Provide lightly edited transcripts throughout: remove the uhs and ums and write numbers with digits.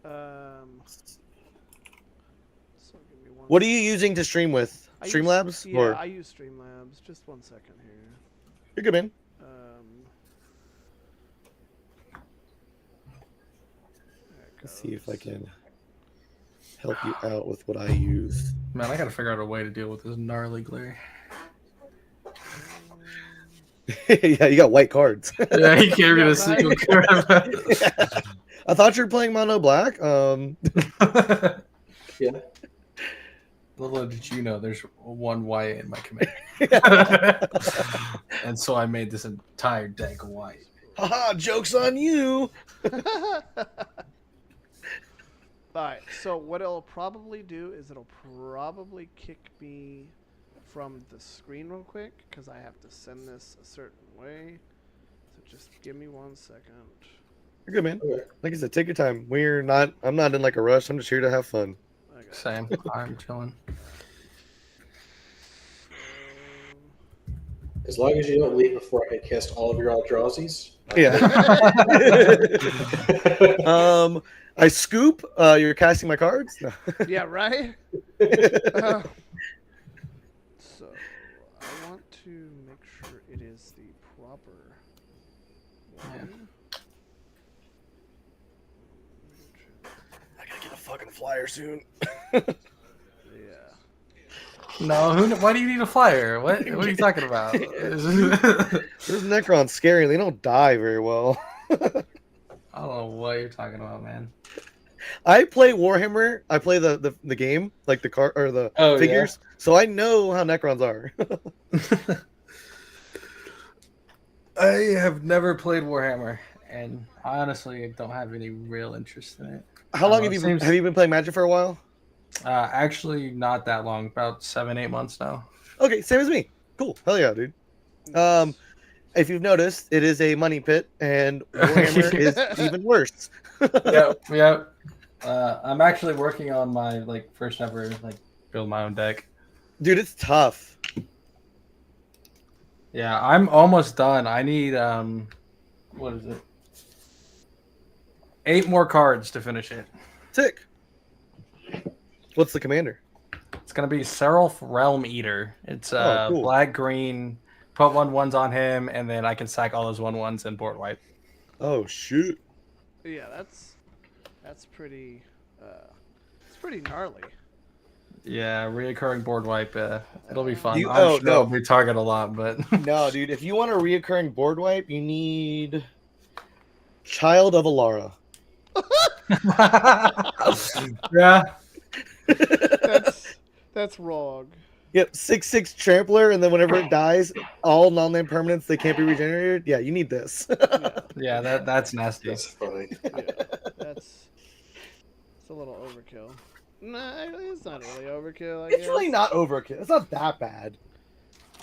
So give me one What are you second. using to stream with? I use Streamlabs yeah, or I use Streamlabs. Just one second here. you're good, man. Um, there it Let's see if I goes. can help you out with what I use. Man, I gotta figure out a way to deal with this gnarly glare. Yeah, you got white cards. Yeah, he can't Yeah, get a right. single card. Yeah. I thought you were playing mono black. Yeah. Little did you know, there's one white in my command, and so I made this entire deck white. Haha, joke's on you. Alright, so what it'll probably do is it'll probably kick me from the screen real quick because I have to send this a certain way. So just give me 1 second. You're good, man. Okay. Like I said, take your time. I'm not in like a rush. I'm just here to have fun. I got Same. I'm chilling. As long as you don't leave before I can cast all of your Eldrazi's. Yeah. I scoop. You're casting my cards. No. Yeah, right? So I want to make sure it is the proper one. I gotta get a fucking flyer soon. Yeah. No, why do you need a flyer? What are you talking about? Those Necrons scary. They don't die very well. I don't know what you're talking about, man. I play Warhammer. I play the game, like the car or the figures. Yeah. So I know how Necrons are. I have never played Warhammer, and I honestly don't have any real interest in it. How long have you been playing Magic for a while? Actually, not that long. About 7-8 months now. Okay, same as me. Cool. Hell yeah, dude. If you've noticed, it is a money pit, and Warhammer is even worse. Yep. I'm actually working on my first ever build my own deck. Dude, it's tough. Yeah, I'm almost done. I need what is it? 8 more cards to finish it. Sick. What's the commander? It's gonna be Seraph Realm Eater. It's cool. black green. Put 1/1s on him, and then I can sack all those 1/1s and board wipe. Oh shoot! Yeah, that's pretty. It's pretty gnarly. Yeah, reoccurring board wipe. It'll be fun. No. It'll be target a lot, but no, dude. If you want a reoccurring board wipe, you need Child of Alara. Yeah. That's wrong. Yep, 6/6 trampler, and then whenever it dies, all non-land permanents they can't be regenerated. Yeah, you need this. Yeah, that's nasty. That's funny. Yeah, it's a little overkill. Nah, it's not really overkill. I guess. Really not overkill. It's not that bad.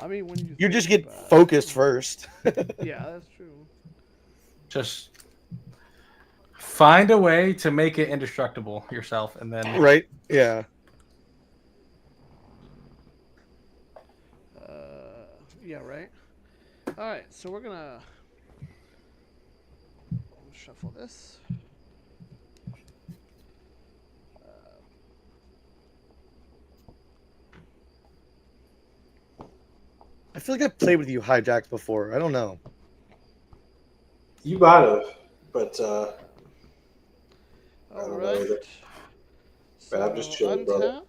I mean, when you just get focused first. Yeah, that's true. Just find a way to make it indestructible yourself, and then right. Yeah. Yeah, right. All right, so we're gonna shuffle this. I feel like I've played with you hijacks before. I don't know. You might have, but All right. So I'm just chilling, brother.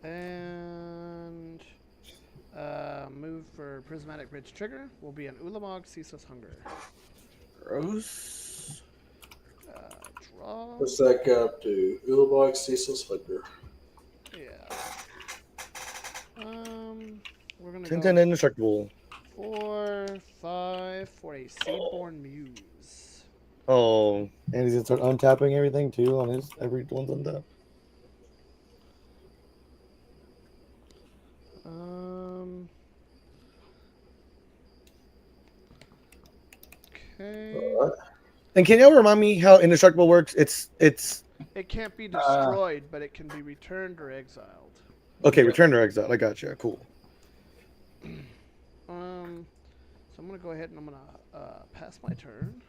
And move for Prismatic Bridge trigger will be an Ulamog Ceaseless Hunger. Gross. Draw. What's that go up to? Ulamog Ceaseless Hunger. Yeah. We're gonna 10/10 indestructible. 4, 5 for a Seedborn Muse. Oh, and he's gonna start untapping everything too on his everyone's untapped. Okay. Right. And can y'all remind me how indestructible works? It can't be destroyed, but it can be returned or exiled. Okay, return or exile. I got you. Cool. So I'm gonna go ahead and I'm gonna pass my turn.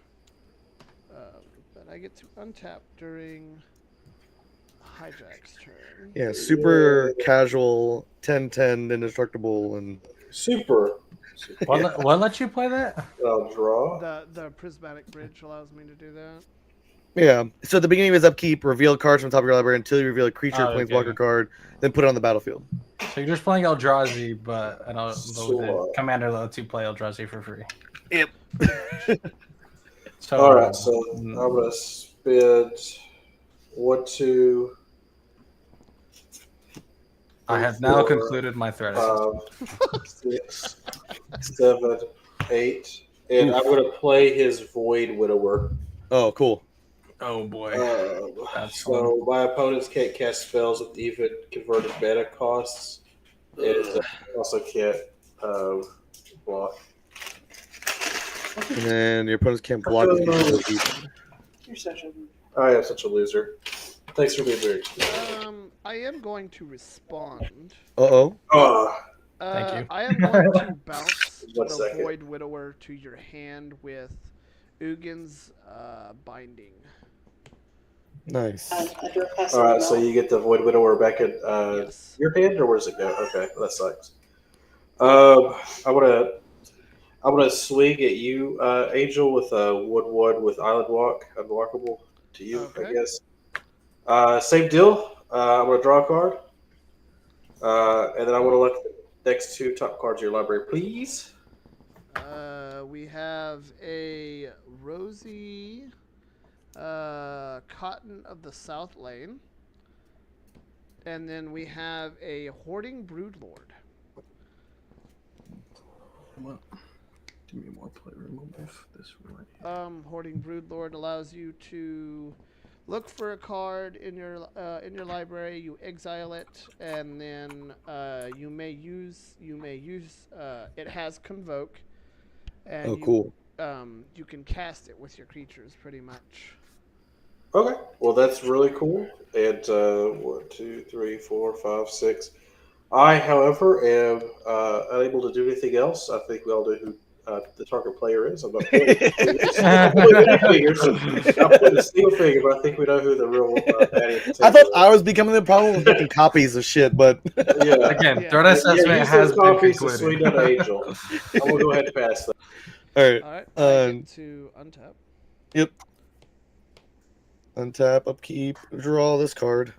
But I get to untap during Hijack's turn. Yeah, super casual, 10-10, indestructible, and Super. What let you play that? I'll draw. The prismatic bridge allows me to do that. yeah. So at the beginning of his upkeep, reveal cards from the top of your library until you reveal a creature or Oh, planeswalker okay. card, then put it on the battlefield. So you're just playing Eldrazi, but with So, the commander that lets you play Eldrazi for free. Yep. So, all right, so I'm gonna spend 1, 2. I have now 4, concluded my threat assessment. 5, 6, 7, 8, and I'm gonna play his Void Widower. Oh, cool. Oh boy, that's So my opponents can't cast spells with even converted mana costs, and also can't block. And then your opponents can't block with you. I am such a loser. Thanks for being very. I am going to respond. Uh-oh. Thank you. I am going to bounce 1 the second. Void Widower to your hand with Ugin's Binding. Nice. All right, so you get the Void Widower back in Yes. your hand, or where does it go? Okay, that sucks. I'm gonna swing at you, Angel, with a 1/1 with Island Walk, unblockable to you, I Okay. guess. Same deal. I'm gonna draw a card, and then I want to look at the next 2 top cards of your library, please. We have a Rosy Cotton of the South Lane. And then we have a Hoarding Broodlord. Give me more play room if this right. Hoarding Broodlord allows you to look for a card in your library. You exile it, and then you may use it has Convoke, and Oh, cool. you can cast it with your creatures pretty much. Okay, well that's really cool. And 1, 2, 3, 4, 5, 6. I, however, am unable to do anything else. I think we all know who the target player is. I'm not playing fingers. I'm playing a single finger, but I think we know who the real baddie is. I thought I was becoming the problem with making copies of shit, but Yeah. Again, Yeah. threat assessment use has those been copies to swing concluded. on Angel. I'm gonna go ahead and pass that. all right. All right, I get to untap. Yep. Untap, upkeep, draw this card.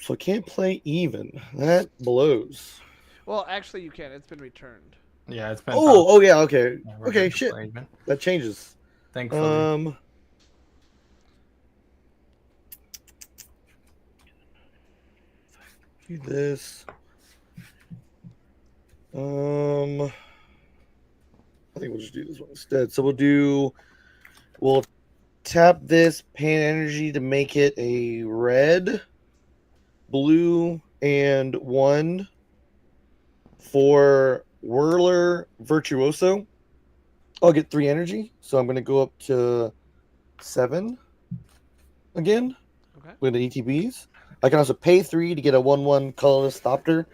So I can't play even. That blows. Well, actually, you can. It's been returned. Yeah, it's been. Oh yeah, okay. Yeah, we're Okay, good to shit. play even. That changes. Thankfully. Do this. I think we'll just do this one instead. So we'll tap this pain energy to make it a red, blue, and 1 for Whirler Virtuoso. I'll get 3 energy, so I'm going to go up to 7 again. Okay. With the ETBs. I can also pay 3 to get a 1/1 colorless Thopter.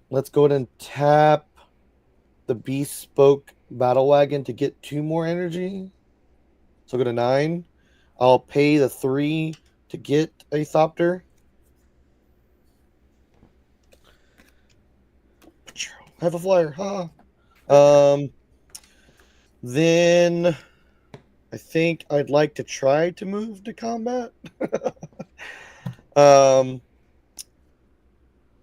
Let's go ahead and tap the Bespoke Battle Wagon to get 2 more energy. So go to 9. I'll pay the 3 to get a Thopter. I have a flyer. Ha. Then I think I'd like to try to move to combat.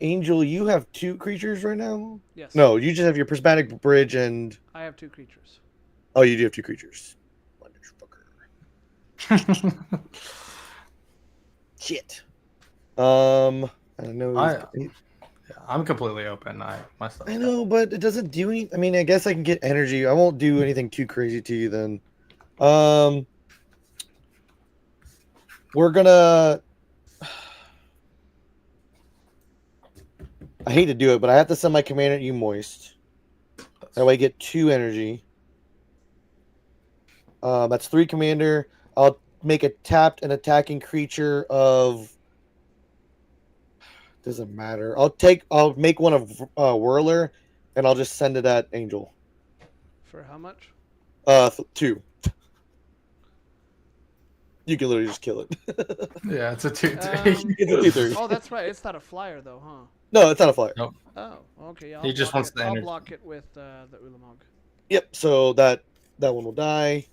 Angel, you have 2 creatures right now? Yes. No, you just have your prismatic bridge and I have 2 creatures. oh, you do have 2 creatures. Motherfucker. Shit. I know. I'm completely open. Myself. I know, but it doesn't do any. I mean, I guess I can get energy. I won't do anything too crazy to you then. We're gonna. I hate to do it, but I have to send my commander at you moist. That way I get 2 energy. That's 3 commander. I'll make a tapped and attacking creature of. Doesn't matter. I'll make one of Whirler and I'll just send it at Angel. For how much? 2. You can literally just kill it. Yeah, it's a 2. It's a 2/3. Oh, that's right. It's not a flyer though, huh? No, it's not a flyer. Nope. Oh, okay. Yeah, He just wants the I'll energy. block it with the Ulamog. Yep. So that one will die.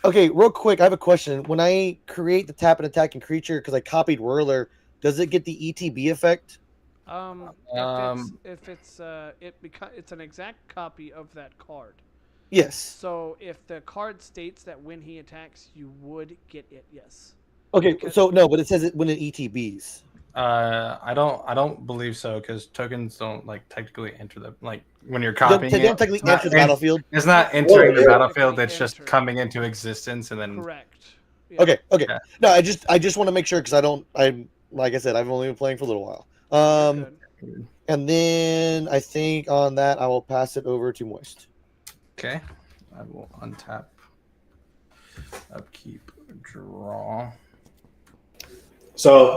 Okay, real quick, I have a question. When I create the tap and attacking creature, because I copied Whirler, does it get the ETB effect? It's an exact copy of that card. Yes. So if the card states that when he attacks, you would get it. Yes. Okay. Because- So no, but it says it when it ETBs. I don't believe so because tokens don't like technically enter the when you're They copying don't it. technically not enter the en- battlefield. It's not entering the yeah. battlefield. It's just Enter. coming into existence and then. Correct. Yeah. Okay. Yeah. No, I just want to make sure because I'm like I said, I've only been playing for a little while. You're good. And then I think on that I will pass it over to Moist. Okay, I will untap, upkeep, draw. So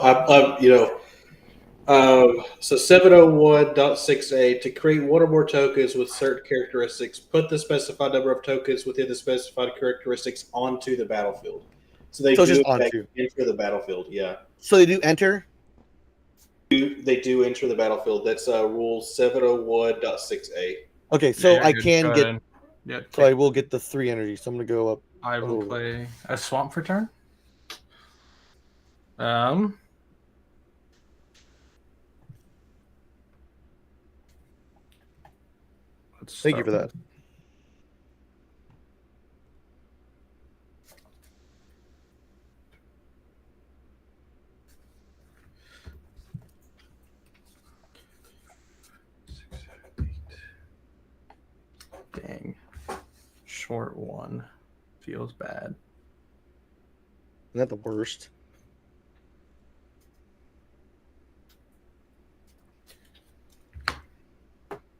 so 701.6a to create one or more tokens with certain characteristics, put the specified number of tokens within the specified characteristics onto the battlefield. So they So it's do just onto. enter the battlefield. Yeah, So they do enter. they do enter the battlefield. That's rule 701.6a. Okay, so Yeah, I you're can good. get. Yeah, So I will get the 3 energy. So I'm gonna go up. I will Oh. play a swamp for turn. Thank you for that. Dang, short one feels bad. Isn't that the worst?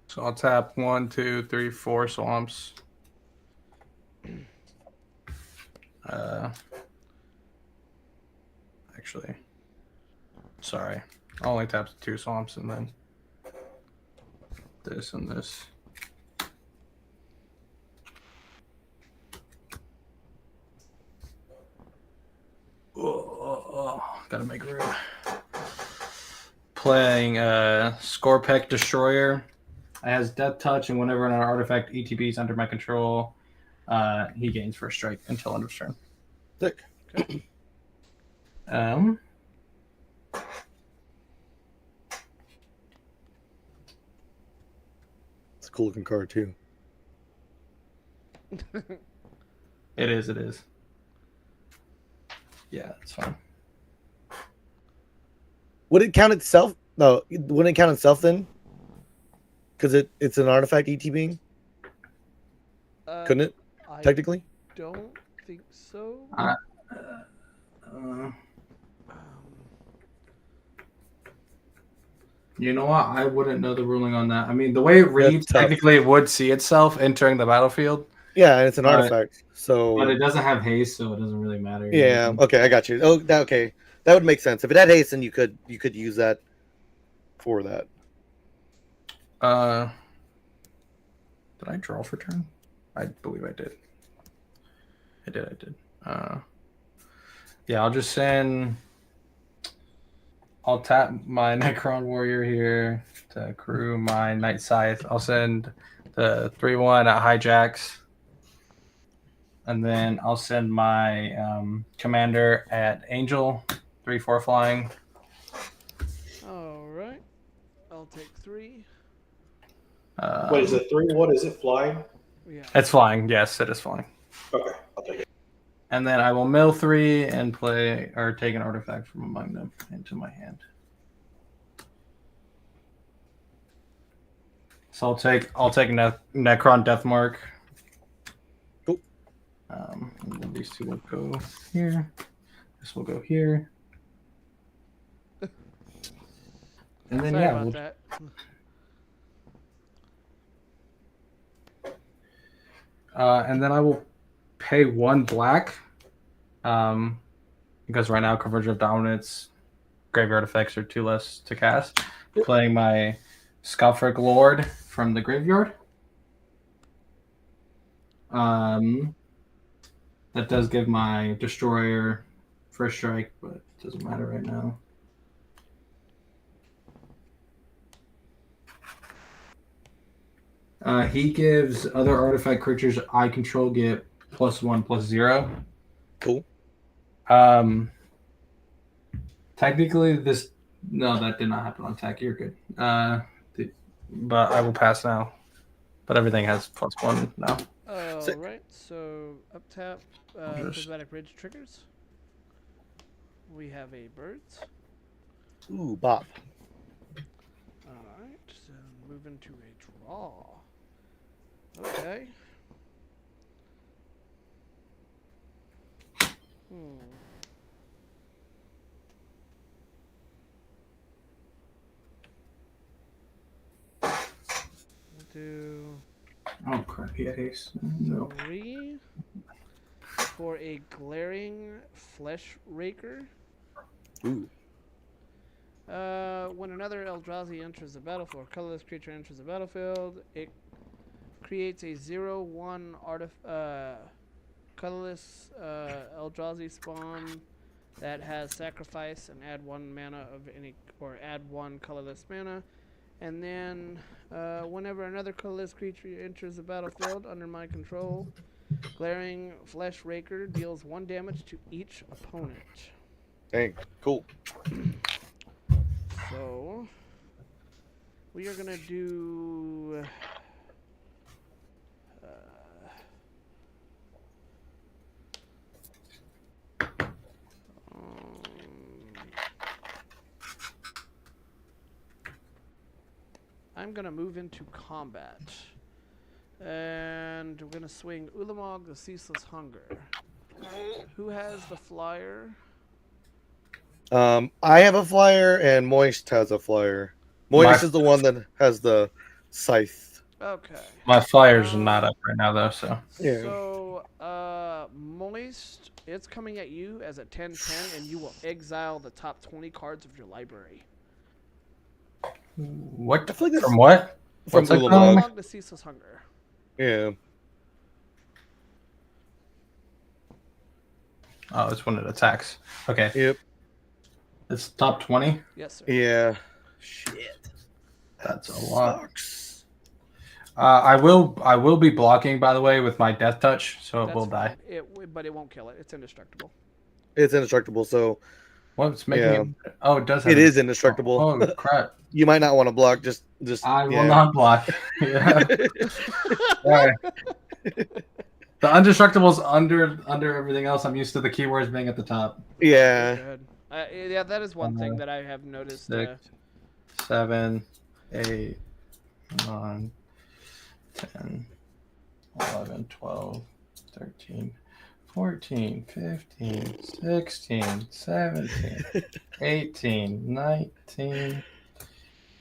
So I'll tap 1, 2, 3, 4 swamps. Actually, sorry, I only tapped 2 swamps and then this and this. Gotta make room. Playing Scorpec Destroyer. It has Death Touch, and whenever an artifact ETB is under my control, he gains first strike until end of turn. Sick. It's a cool looking card too. It is. Yeah, it's fine. Would it count itself? No, wouldn't it count itself then? Because it's an artifact ETBing, couldn't it? I Technically. don't think so. You know what? I wouldn't know the ruling on that. I mean, the way it reads, tough. technically it would see itself entering the battlefield, Yeah, and it's an But- artifact. So but it doesn't have haste, so it doesn't really matter. yeah, okay, I got you. Oh, okay, that would make sense. If it had haste, then you could use that for that. Did I draw for turn? I believe I did. I did. Yeah, I'll just send. I'll tap my Necron Warrior here to crew my Night Scythe. I'll send the 3/1 at hijacks. And then I'll send my commander at Angel, 3/4 flying. All right. I'll take 3. What is it? 3/1? Is it flying? Yeah. It's flying. Yes, it is flying. Okay, I'll take it. And then I will mill 3 and play or take an artifact from among them into my hand. So I'll take Necron Deathmark. Cool. And then these two will go here. This will go here. And then Sorry yeah, about we'll, that. and then I will pay 1 black. Because right now Conversion of Dominance, graveyard effects are 2 less to cast. Playing my Scalfric Lord from the graveyard. That does give my destroyer first strike, but it doesn't matter right now. He gives other artifact creatures I control get +1/+0. Cool. Technically, this no, that did not happen on tech. You're good. But I will pass now. But everything has +1 now. All right. So up tap, prismatic bridge triggers. We have a birds. Ooh, Bob. All right. So move into a draw. Okay. Do Oh crap! He had haste. No. 3 for a glaring flesh raker. Ooh. When another Eldrazi enters the battlefield, or colorless creature enters the battlefield, it creates a 0/1 colorless Eldrazi spawn that has sacrifice and add 1 mana of any, or add 1 colorless mana. And then, whenever another colorless creature enters the battlefield under my control, Glaring Flesh Raker deals 1 damage to each opponent. Dang, cool. So, we are going to do... I'm going to move into combat. And we're going to swing Ulamog the Ceaseless Hunger. Who has the flyer? I have a flyer, and Moist has a flyer. Moist is the one that has the scythe. Okay. My flyer's not up right now, though, so. Yeah. So, Moist, it's coming at you as a 10/10, and you will exile the top 20 cards of your library. What? I feel like that's From what? from What's that Ulamog. Ulamog the Ceaseless Hunger. Yeah. Oh, it's when it attacks. Okay. Yep. It's top 20. Yes, sir. Yeah. Shit. That's a lot. Sucks. I will be blocking, by the way, with my death touch, so it That's will die. fine. But it won't kill it. It's indestructible. It's indestructible, so What's making Yeah. it? Oh, it does. Have it is indestructible. Oh crap! You might not want to block. Just. I yeah. will not block. Yeah. All right. The indestructible's under everything else. I'm used to the keywords being at the top. Yeah. Good. Yeah, that is one thing that I have noticed. 6, 7, 8, 9, 10, 11, 12, 13, 14, 15, 16, 17, 18, 19,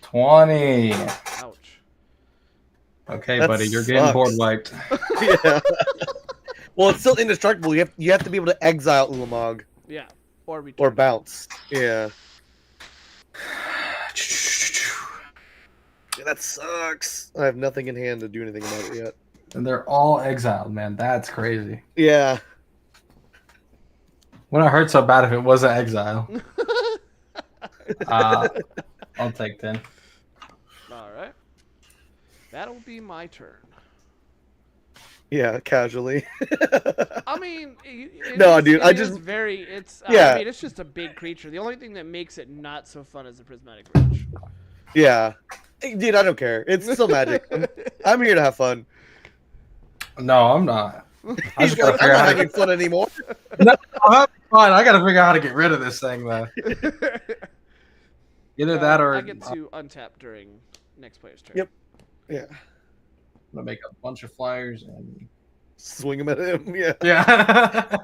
20. Ouch. Okay, That buddy, you're getting sucks. board wiped. Yeah. Well, it's still indestructible. You have to be able to exile Ulamog Yeah. Or return. or bounce. Yeah. Yeah, that sucks. I have nothing in hand to do anything about it yet. And they're all exiled, man. That's crazy. Yeah. Wouldn't hurt so bad if it wasn't exile. I'll take 10. All right. That'll be my turn. Yeah, casually. I mean, No, dude, I just- I mean, it's just a big creature. The only thing that makes it not so fun is the prismatic bridge. Yeah. Hey, dude, I don't care. It's still magic. I'm here to have fun. No, I'm not. I He's just gotta like, I'm figure not out how to having fun anymore. No, I'm having fun. I gotta figure out how to get rid of this thing, though. Either that or I get to untap during next player's turn. Yep. Yeah. I'm gonna make a bunch of flyers and Swing him at him. Yeah. yeah.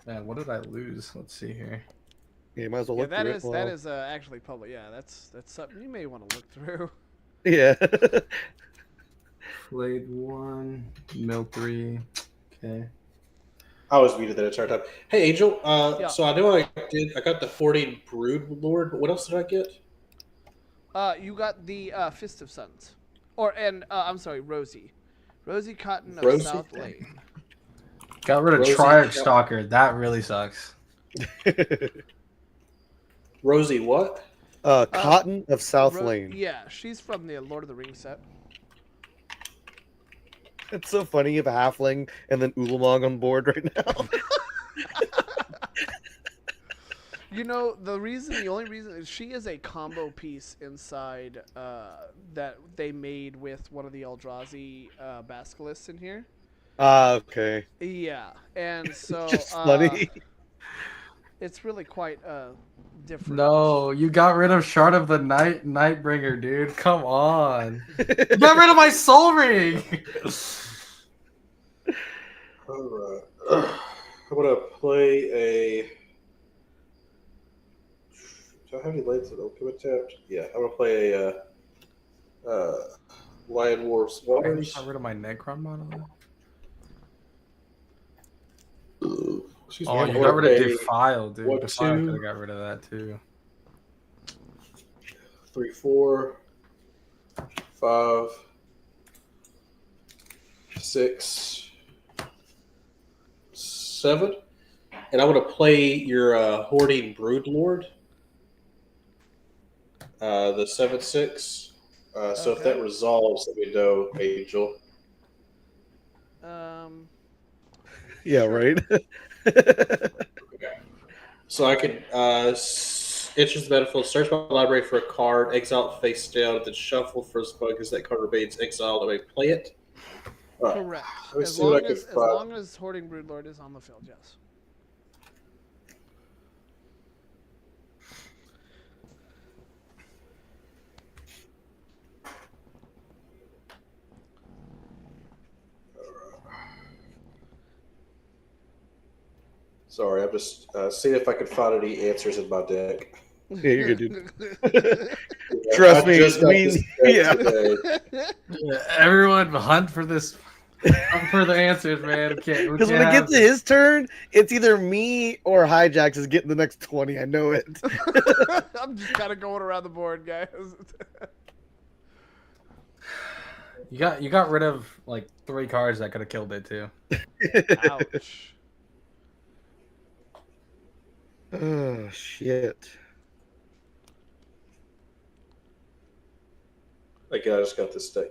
Man, what did I lose? Let's see here. Yeah, you might as well Yeah, look that through is it. that is actually public. Yeah, that's something you may want to look through. Yeah. Played 1, mill 3. Okay. I was muted that entire time. Hey, Angel. Yeah. So I know I got the Hoarding Brood Lord, but what else did I get? You got the Fist of Suns, I'm sorry, Rosie Cotton of Rosie? South Lane. Got rid of Rosie Triarch Cat- Stalker. That really sucks. Rosie, what? Cotton of South Lane. Yeah, she's from the Lord of the Rings set. It's so funny. You have a halfling and then Ulamog on board right now. You know, the only reason she is a combo piece inside that they made with one of the Eldrazi Basilisks in here. Okay. Yeah, and so Just funny. it's really quite different. No, you got rid of Shard of the Night, Nightbringer, dude. Come on. You got rid of my Soul Ring. All right. I'm gonna play a. Do I have any lands that don't come tapped? Yeah, I'm gonna play a Lion Wars I Waters. got rid of my Necron monolith. Excuse Oh, me. you I'm got gonna rid of play Defile, dude. 1, Defile 2, could have got rid of that too. 3, 4, 5, 6, 7, and I'm gonna play your Hoarding Broodlord, the 7/6. So if that resolves, let me know, Angel. Yeah, Sure. right. So I can enter the battlefield, search my library for a card, exile it face down, then shuffle for as long as that card remains exiled. I may play it. All right. Correct. Let me As see what I long can as find. Hoarding Broodlord is on the field, yes. Sorry, I'm just seeing if I can find any answers in my deck. Yeah, you're good, dude. Yeah, Trust I me, just got we- this deck yeah. today. Yeah, everyone hunt for this. Hunt for the answers, man. Okay, Because when it gets to his turn, it's either me or Hijax is getting the next 20. I know it. I'm just kind of going around the board, guys. You got rid of like 3 cards that could have killed it too. Ouch. Oh, shit. Again, I just got this deck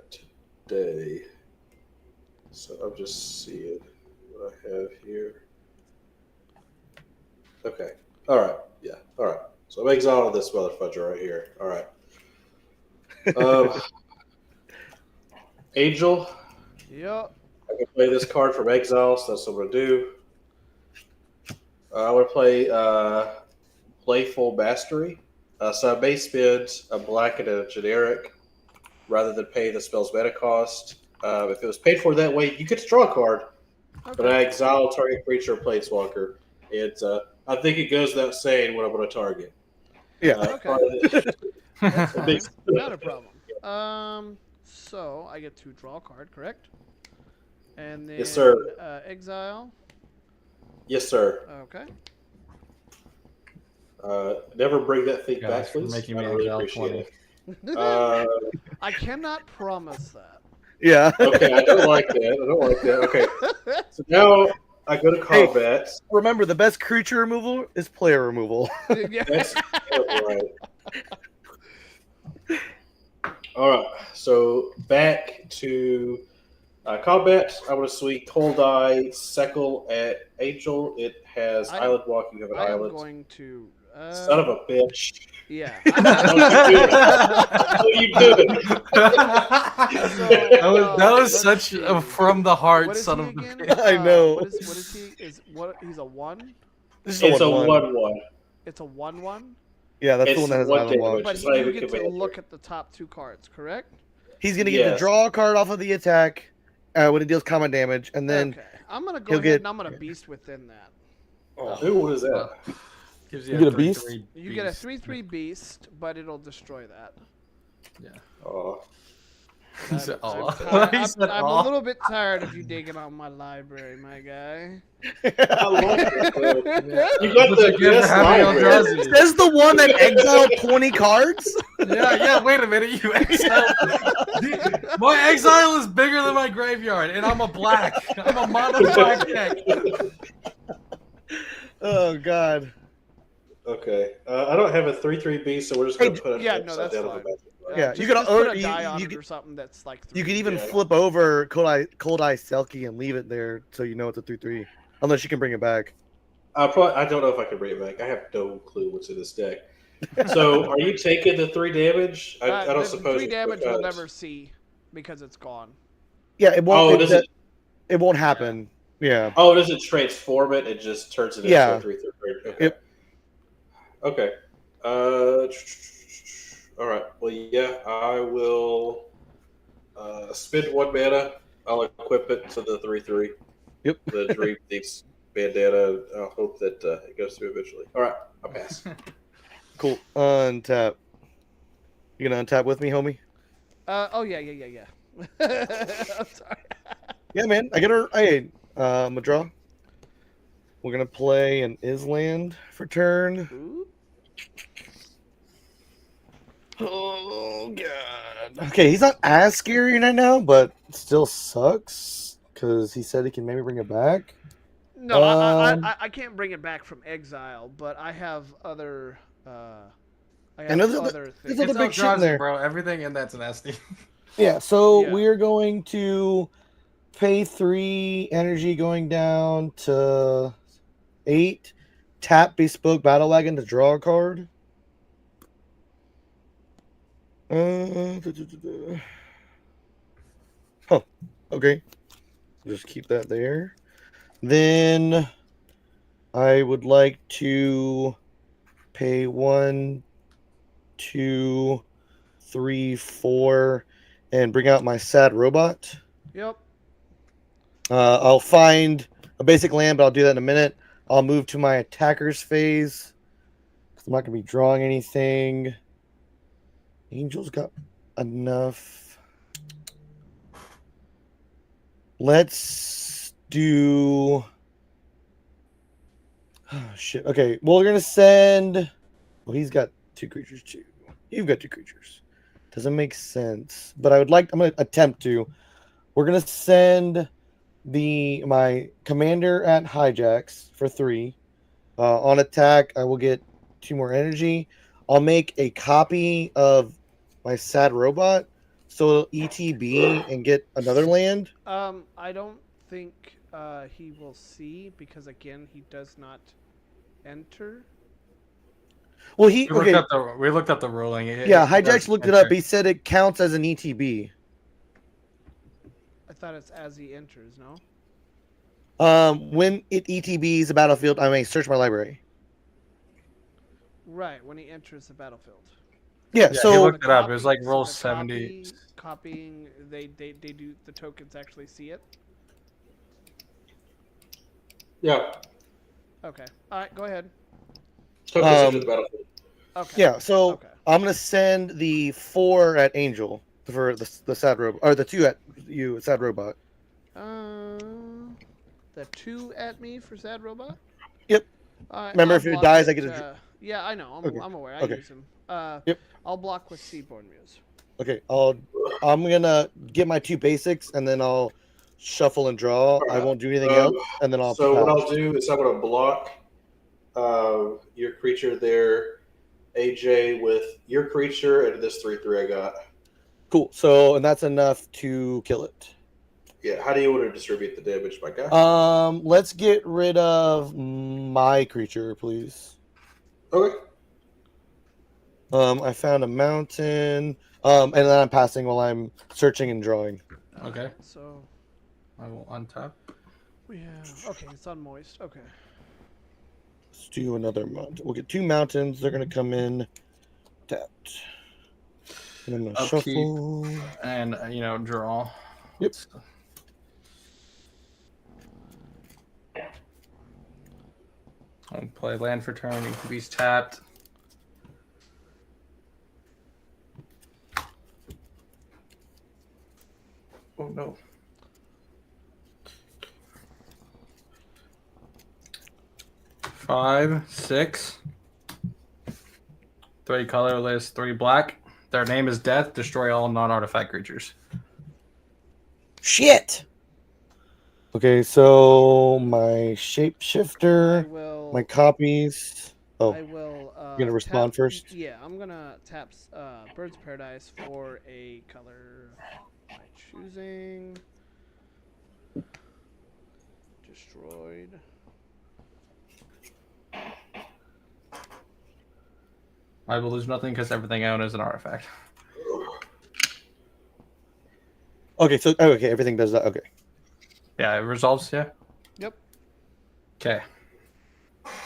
today. So I'm just seeing what I have here. Okay. All right. Yeah. All right. So I'm exiling this motherfucker right here. All right. Angel, Yep. I can play this card from exile, so that's what I'm going to do. I'm going to play Playful Mastery. So I may spend a black and a generic rather than pay the spell's mana cost. If it was paid for that way, you get to draw a card. Okay. But I exile target creature or planeswalker. I think it goes without saying what I'm going to target. Yeah. Okay. That's fine. Big- Not a problem. So I get to draw a card, correct? And then Yes, sir. Exile. Yes, sir. Okay. Never bring that thing Gosh, back, for please. making I me really exile appreciate 20. it. I cannot promise that. Yeah. Okay, I don't like that. Okay, so now I go to Hey. combat. Remember, the best creature removal is player removal. Yeah. That's right. All right, so back to combat. I'm going to swing Cold Eye Seckle at Angel. It has I- Island Walk. You have an I am island. going to. Son of a bitch. Yeah. What are you doing? That was let's such see. a from the heart What is son he of a again? bitch. I know. What is he? He's a 1? This is It's a 1/1. 1/1. It's a 1/1. Yeah, that's It's the one that has 1 Island Walk. damage. But It's not you even get to commander. look at the top 2 cards, correct? He's going to get to Yes. draw a card off of the attack when it deals combat damage, and then Okay. I'm gonna go he'll ahead get- and I'm gonna beast within that. Ooh, what is that? Gives You get a 3/3 beast? You get a 3/3 beast, but it'll destroy that. Yeah. Oh. said, I'm, "Oh." ti- He I'm, said, I'm a "Oh." little bit tired of you digging on my library, my guy. I like it, though. Yeah. You got But the you get for best having El library. Drazi. Says the one that exiled 20 cards. Yeah, wait a minute, you exiled. My exile is bigger than my graveyard, and I'm a black. I'm a mono black deck. Oh God. Okay. I don't have a 3/3 so we're just Hey, gonna put it Yeah, no, upside that's down on the fine. back. Yeah, just, you could- just or put a you- die on you it could- or something that's like 3. You could even Yeah. flip over Cold Eye Selkie and leave it there so you know it's a 3/3. Unless you can bring it back. I don't know if I can bring it back. I have no clue what's in this deck. So, are you taking the 3 damage? I don't The suppose 3 damage we'll because- never see because it's gone. Yeah, it won't. Oh, does it? It won't happen. Yeah. Oh, does it transform it? It just turns it into Yeah. a 3/3. Okay. Yep. Okay. All right. Well, yeah, I will spend 1 mana. I'll equip it to the 3/3. Yep. The Dream Thief's bandana. I'll hope that it goes through eventually. All right. I'll pass. Cool. Untap. You gonna untap with me, homie? Oh yeah. I'm sorry. Yeah, man. I get her. Hey, I'm gonna draw. We're gonna play an Island for turn. Ooh. Oh God. Okay, he's not as scary right now, but still sucks because he said he can maybe bring it back. No, Um, I can't bring it back from exile, but I have other. I And have there's other there's things. other It's big shit in there. bro. Everything in that's nasty. Yeah, so Yeah. we're going to pay 3 energy going down to 8. Tap Bespoke Battle Wagon to draw a card. Huh. Okay. Just keep that there. Then I would like to pay 1, 2, 3, 4, and bring out my sad robot. Yep. I'll find a basic land, but I'll do that in a minute. I'll move to my attacker's phase. I'm not going to be drawing anything. Angel's got enough. Let's do... Oh, shit. Okay, well, we're going to send... Well, he's got 2 creatures, too. You've got 2 creatures. Doesn't make sense. But I'm going to attempt to. We're going to send my commander at hijacks for 3. On attack, I will get 2 more energy. I'll make a copy of my sad robot, so it'll ETB and get another land. I don't think he will see because again he does not enter. Well, We looked up the ruling. yeah, hijacks looked it up. He said it counts as an ETB. I thought it's as he enters. No. When it ETBs a battlefield, I may search my library. Right when he enters the battlefield. Yeah, Yeah, so he looked it up. It was like Copies- roll the 70. Copying, they do the tokens actually see it. Yeah. Okay. All right. Go ahead. Tokens into the battlefield. Okay. yeah, so Okay. I'm gonna send the 4 at Angel for the sad robot, or the 2 at you sad robot. The 2 at me for sad robot. Yep. Remember, I'll if it block dies, I get a yeah, I know. Okay. I'm aware. I Okay. use him. Yep. I'll block with Seaborn Muse. Okay, I'm gonna get my 2 basics and then I'll shuffle and draw. I won't do anything else, and then I'll. So what pass. I'll do is I'm going to block your creature there, AJ, with your creature and this 3/3 I got. Cool. So, and that's enough to kill it. Yeah. How do you want to distribute the damage, my guy? Let's get rid of my creature, please. Okay. I found a mountain. And then I'm passing while I'm searching and drawing. Okay, So I will untap. we have. Okay, it's on moist. Okay. Let's do another mountain. We'll get 2 mountains. They're gonna come in tapped. And I'm gonna Upkeep. shuffle. And draw. Yep. I'll play land for turn. Beast tapped. Oh no. Five, 6. 3 colorless, 3 black. Their name is Death. Destroy all non-artifact creatures. Shit. Okay, so my I shapeshifter, will. my copies. Oh, I will. you're gonna respond tap, first. Yeah, I'm gonna tap Bird's Paradise for a color by choosing. Destroyed. I will lose nothing because everything I own is an artifact. Okay, so okay, everything does that. Okay. Yeah, it resolves. Yeah. Yep. Okay.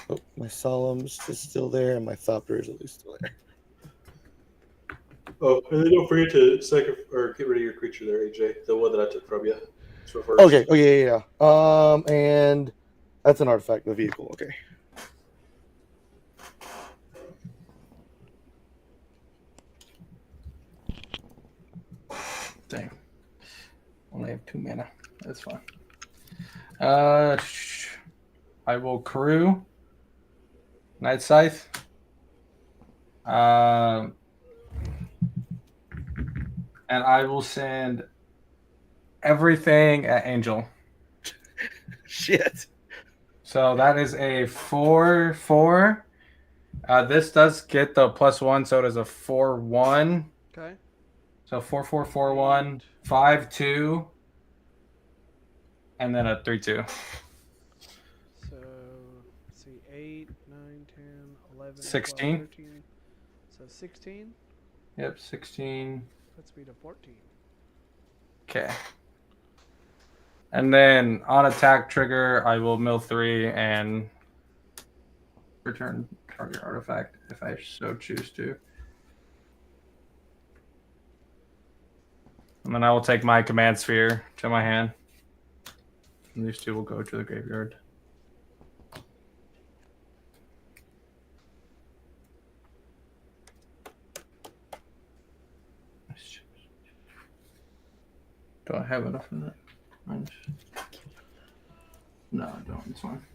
Oh, my Solemn's is still there, and my Thopter is at least still there. Oh, and then don't forget to get rid of your creature there, AJ. The one that I took from you. It's reversed. Okay. Oh yeah. And that's an artifact. The vehicle. Okay. Dang. Only have 2 mana. That's fine. I will crew. Night Scythe. And I will send everything at Angel. Shit. So that is a 4/4. This does get the +1, so it is a 4/1. Okay. So 4/4/4/1, 5/2, and then a 3/2. So let's see, 8, 9, 10, 11, 16. 12, 13. So 16. Yep, 16. Puts me to 14. Okay. And then on attack trigger, I will mill 3 and return target artifact if I so choose to. And then I will take my command sphere to my hand. And these 2 will go to the graveyard. Do I have enough of that? No, I don't. It's fine.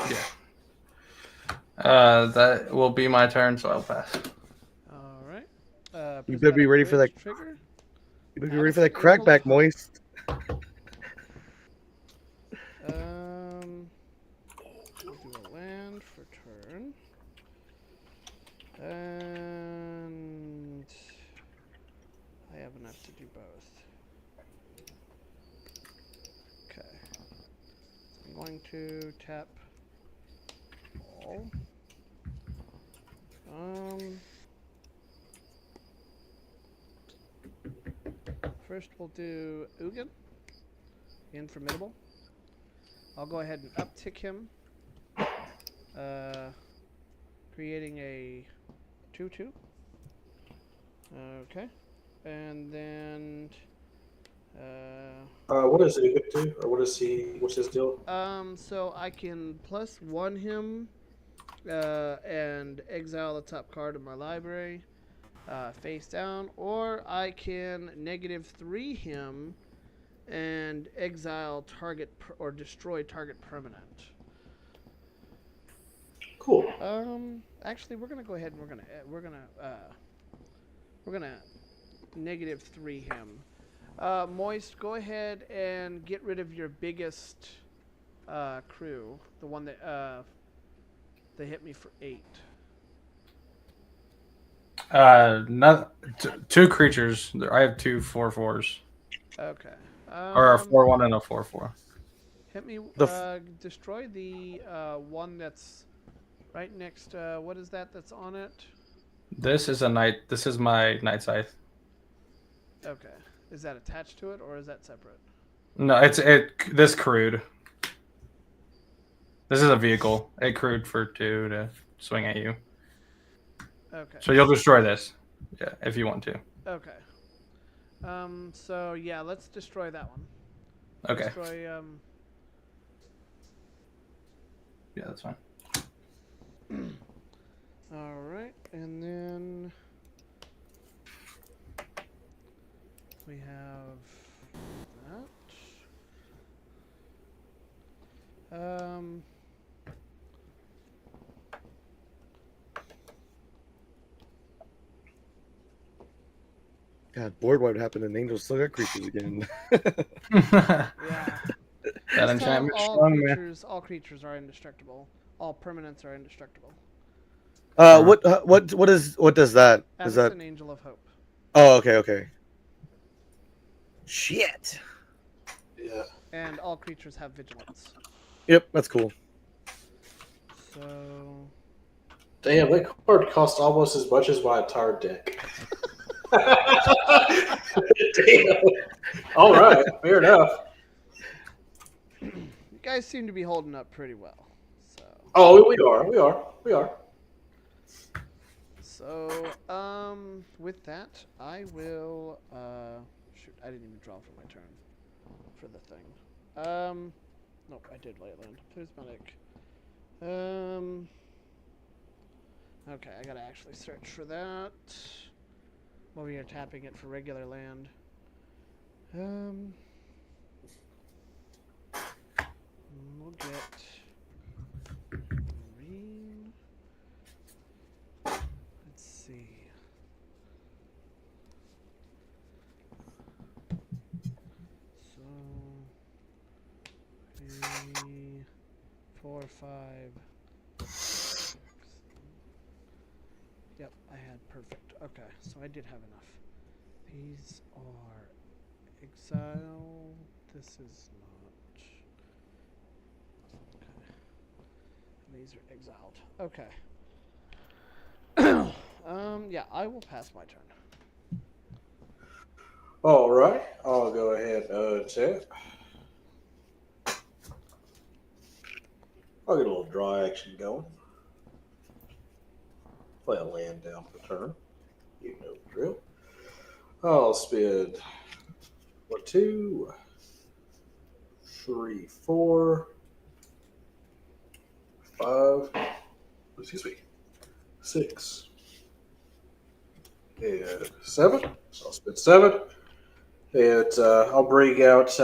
Yeah. That will be my turn, so I'll pass. All right. You better be ready for that. Trigger. You better be ready for that crackback, Moist. We'll do a land for turn. And I have enough to do both. Okay. So I'm going to tap all. First we'll do Ugin, Infamidable. I'll go ahead and uptick him, creating a 2/2. Okay, and then What does it do? Or what is he? What's his deal? so I can +1 him, and exile the top card of my library, face down, or I can -3 him and exile target or destroy target permanent. Cool. Actually, we're gonna go ahead and we're gonna -3 him. Moist, go ahead and get rid of your biggest crew, the one that they hit me for 8. Two creatures. I have 2 4/4s. Okay. Or a 4/1 and a 4/4. Hit me. Destroy the one that's right next. What is that? That's on it. This is a night. This is my Night Scythe. Okay. Is that attached to it or is that separate? No, this crewed. This is a vehicle. It crewed for 2 to swing at you. Okay. So you'll destroy this, yeah, if you want to. Okay. So yeah, let's destroy that one. Okay. Destroy. Yeah, that's fine. All right, and then we have that. God, bored. What happened? And Angel still got creatures again. Yeah. That This time, enchantment strong, man. all creatures are indestructible. All permanents are indestructible. What does that? Is That's that? an Angel of Hope. Oh, okay. Shit. Yeah. And all creatures have vigilance. Yep, that's cool. So Damn, that card cost almost as much as my entire deck. Damn. All right, fair enough. you guys seem to be holding up pretty well. So Oh, we are. So, with that, I will, shoot, I didn't even draw for my turn for the thing. Nope, I did late land. There's Medic. Okay, I gotta actually search for that. While we are tapping it for regular land. We'll get green. Let's see. So 3, 4, 5, 6. Yep, I had perfect. Okay, so I did have enough. These are exile. This is not. Okay. These are exiled. Okay. Yeah, I will pass my turn. All right, I'll go ahead and chat. I'll get a little draw action going. Play a land down for turn. You know the drill. I'll spend 1, 2, 3, 4, 5. Excuse me. 6 and 7. So I'll spend 7, and I'll bring out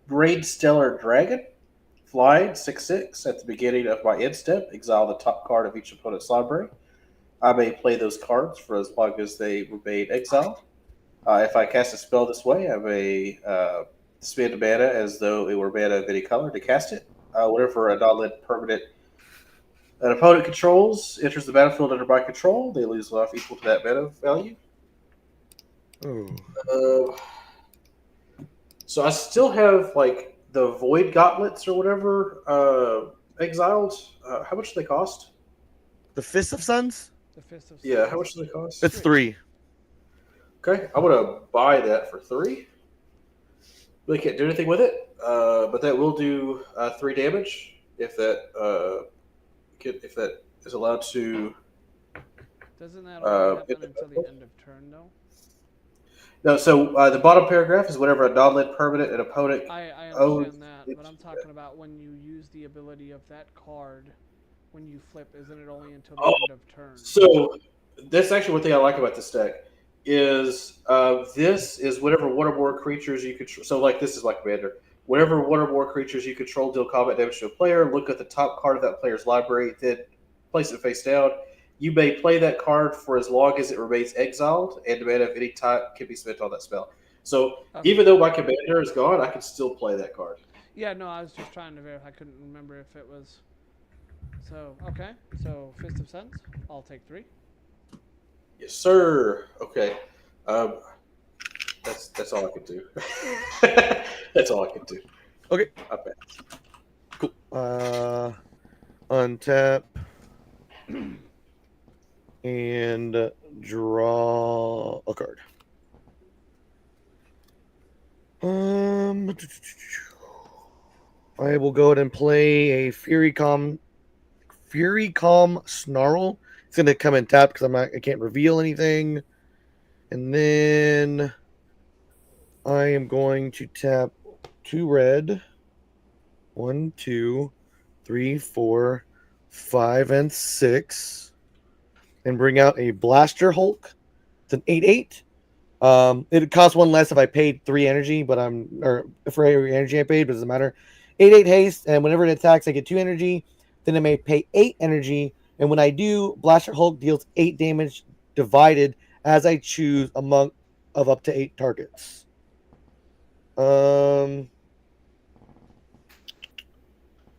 Braid Stellar Dragon. Flying 6/6 at the beginning of my end step. Exile the top card of each opponent's library. I may play those cards for as long as they remain exiled. If I cast a spell this way, I may spend mana as though it were mana of any color to cast it. Whenever a non-land permanent an opponent controls enters the battlefield under my control, they lose life equal to that mana value. Oh. So I still have like the Void Gauntlets or whatever exiled. How much do they cost? The Fist of Suns? The Fist of Yeah, Suns. how much do they cost? It's 3. Okay, I'm gonna buy that for 3. Really can't do anything with it, but that will do 3 damage if that is allowed to. Doesn't that only happen if- until the end of turn, though? No, so the bottom paragraph is whenever a non-land permanent an opponent. I owns understand that, but I'm talking about when you use the ability of that card when you flip. Isn't it only until the end of turn? So that's actually one thing I like about this deck is this is whenever one or more creatures you control. So like this is like Commander. Whenever one or more creatures you control deal combat damage to a player, look at the top card of that player's library, then place it face down. You may play that card for as long as it remains exiled, and the mana of any type can be spent on that spell. So even though my commander is gone, I can still play that card. Yeah, no, I was just trying to verify. I couldn't remember if it was. So, okay. So, Fist of Suns, I'll take 3. Yes, sir. Okay. That's all I can do. That's all I can do. Okay. I bet. Cool. Untap. And draw a card. I will go ahead and play a Fury Calm Snarl. It's gonna come in tap because I can't reveal anything. And then I am going to tap 2 red. 1, 2, 3, 4, 5 and 6, and bring out a Blaster Hulk. It's an 8/8. It costs 1 less if I paid 3 energy, but or for every energy I paid, but it doesn't matter. 8/8 haste, and whenever it attacks, I get 2 energy. Then I may pay 8 energy, and when I do, Blaster Hulk deals 8 damage divided as I choose among of up to 8 targets.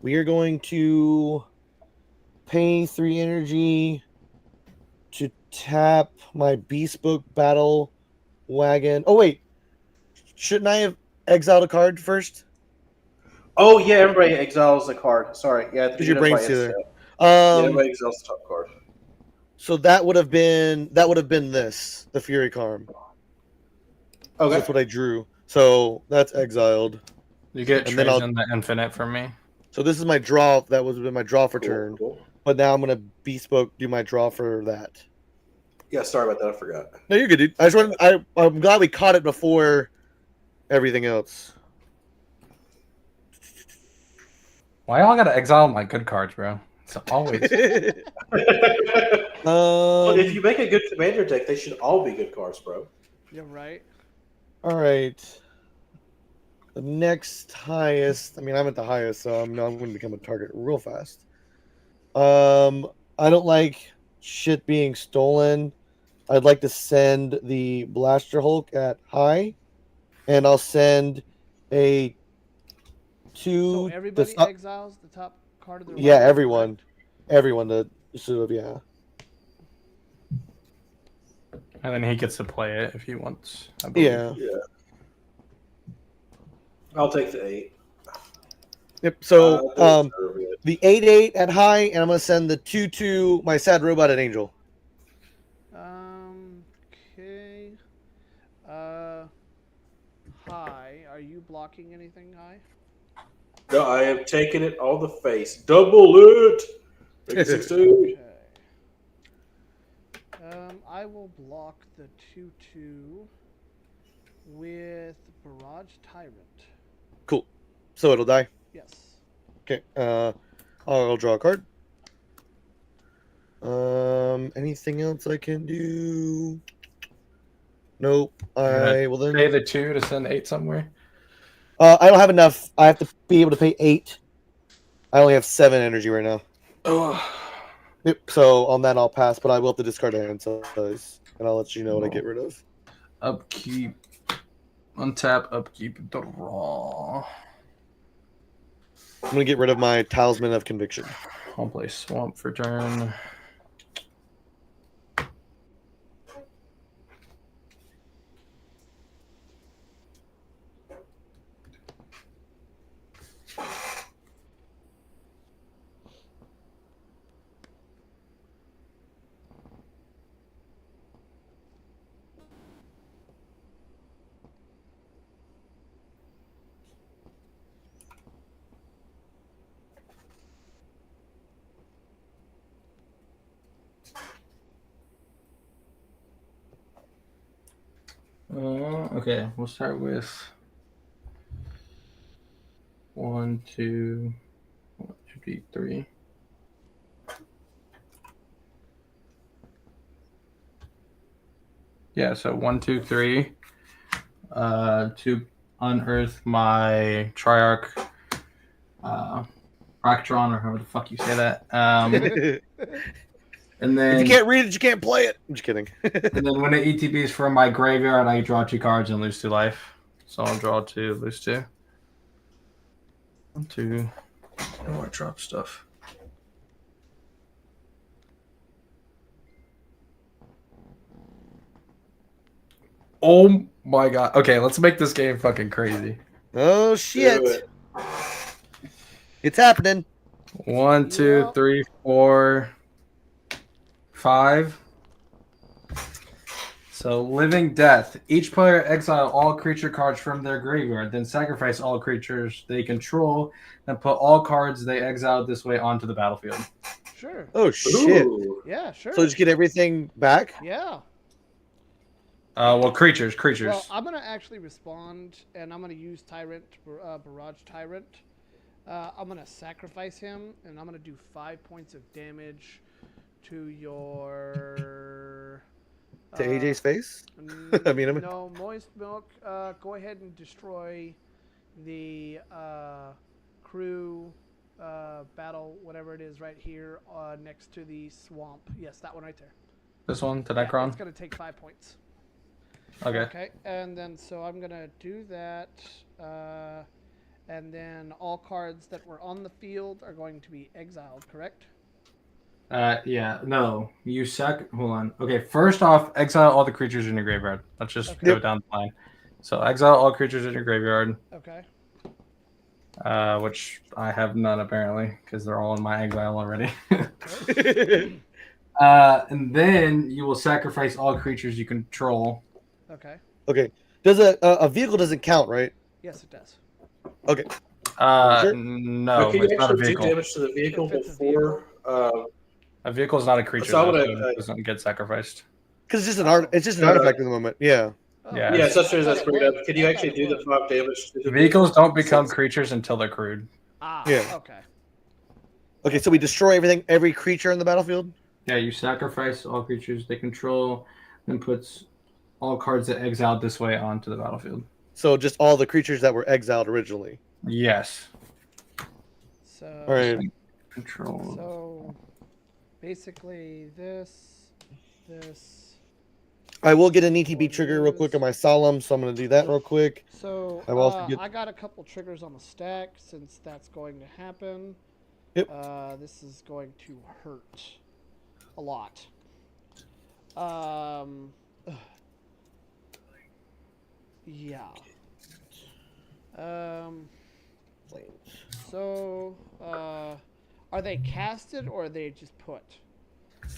We are going to pay 3 energy to tap my Bespoke Battle Wagon. Oh, wait. Shouldn't I have exiled a card first? Oh yeah, everybody exiles a card. Sorry, yeah, Because your brain's yeah, there. everybody exiles the top card. So that would have been this, the Fury Charm. Okay. So that's what I drew. So that's exiled. You get And then Trajan the Infinite from me. So this is my draw. That was my draw for turn. Cool. But now I'm gonna Bespoke do my draw for that. Yeah, sorry about that. I forgot. No, you're good, dude. I'm glad we caught it before everything else. Why y'all gotta exile my good cards, bro? It's always. Well, if you make a good commander deck, they should all be good cards, bro. You're right. All right. The next highest. I mean, I'm at the highest, so I'm going to become a target real fast. I don't like shit being stolen. I'd like to send the Blaster Hulk at high, and I'll send a 2. So everybody exiles the top card of their Yeah, wagon, everyone. correct? Everyone that should have, yeah. And then he gets to play it if he wants. I believe. Yeah. I'll take the 8. Yep. So the 8/8 at high, and I'm gonna send the 2/2 my sad robot at Angel. Okay. High. Are you blocking anything, High? No, I am taking it on the face. Double it. Make it 16. Okay. I will block the 2/2 with Barrage Tyrant. Cool. So it'll die. Yes. Okay. I'll draw a card. Anything else I can do? Nope. I will then pay the 2 to send 8 somewhere. I don't have enough. I have to be able to pay 8. I only have 7 energy right now. Oh. Yep. So on that I'll pass, but I will have to discard a hand size, and I'll let you know what I get rid of. Upkeep. Untap, upkeep, draw. I'm gonna get rid of my Talisman of Conviction. I'll play Swamp for turn. Okay, we'll start with 1, 2, 3. Yeah, so 1, 2, 3. To unearth my Triarch, Ractron, or however the fuck you say that. And then if you can't read it, you can't play it. I'm just kidding. And then when it ETBs from my graveyard, I draw 2 cards and lose 2 life. So I'll draw 2, lose 2. 1, 2. Oh, I drop stuff. Oh my god. Okay, let's make this game fucking crazy. Oh shit. It's happening. 1, 2, 3, 4, 5. So, Living Death. Each player exile all creature cards from their graveyard, then sacrifice all creatures they control, and put all cards they exiled this way onto the battlefield. Sure. Oh shit. Ooh. Yeah, sure. So just get everything back? Yeah. Well, creatures. Well, I'm going to actually respond, and I'm going to use Tyrant, Barrage Tyrant. I'm gonna sacrifice him, and I'm gonna do 5 points of damage to your. To AJ's face? I mean, I'm No, moist milk. Go ahead and destroy the crew battle, whatever it is, right here next to the swamp. Yes, that one right there. This one, to Yeah, Necron? it's gonna take 5 points. Okay. Okay, and then so I'm gonna do that, and then all cards that were on the field are going to be exiled. Correct? Yeah, no. Hold on. Okay, first off, exile all the creatures in your graveyard. Let's just Okay. go down the line. So exile all creatures in your graveyard, Okay. which I have none apparently, because they're all in my exile already. Okay. And then you will sacrifice all creatures you control. Okay. Okay. Does a vehicle doesn't count, right? Yes, it does. Okay. Sure. No, can you it's not a actually do vehicle. damage to the vehicle If it's a before? A vehicle is not a creature, So I'm though, gonna, so it doesn't get sacrificed. Because it's just an art. It's just an No, no. artifact in the moment. Yeah. Oh, Yeah, yeah, it's- such as I that's thought it bring up. would. Can you I actually thought it do the would. 5 damage to the Vehicles don't become Since- creatures until they're crewed. Ah. Yeah. Okay. Okay, so we destroy every creature in the battlefield. Yeah, you sacrifice all creatures they control, then puts all cards that exiled this way onto the battlefield. So just all the creatures that were exiled originally. Yes. So. All right. Control. So, basically, this. I will get an ETB trigger real quick on my Solemn, so I'm going to do that real quick. So I will also get- I got a couple triggers on the stack since that's going to happen. Yep. This is going to hurt a lot. Yeah. So, are they casted or are they just put?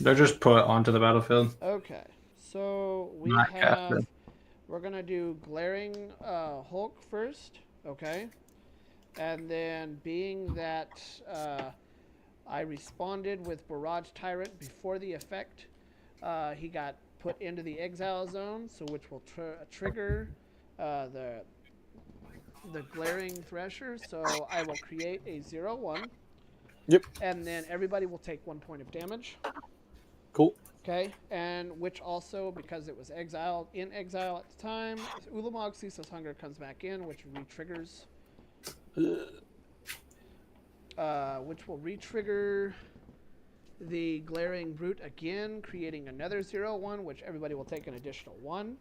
They're just put onto the battlefield. Okay. So we Not have. casted. We're gonna do glaring Hulk first, okay? And then being that I responded with Barrage Tyrant before the effect, he got put into the exile zone, so which will trigger the glaring Thresher. So I will create a 0/1. Yep. And then everybody will take 1 point of damage. Cool. Okay, and which also, because it was exiled in exile at the time, Ulamog Ceaseless Hunger comes back in, which re-triggers. Which will re-trigger the Glaring Brute again, creating another 0/1, which everybody will take an additional 1.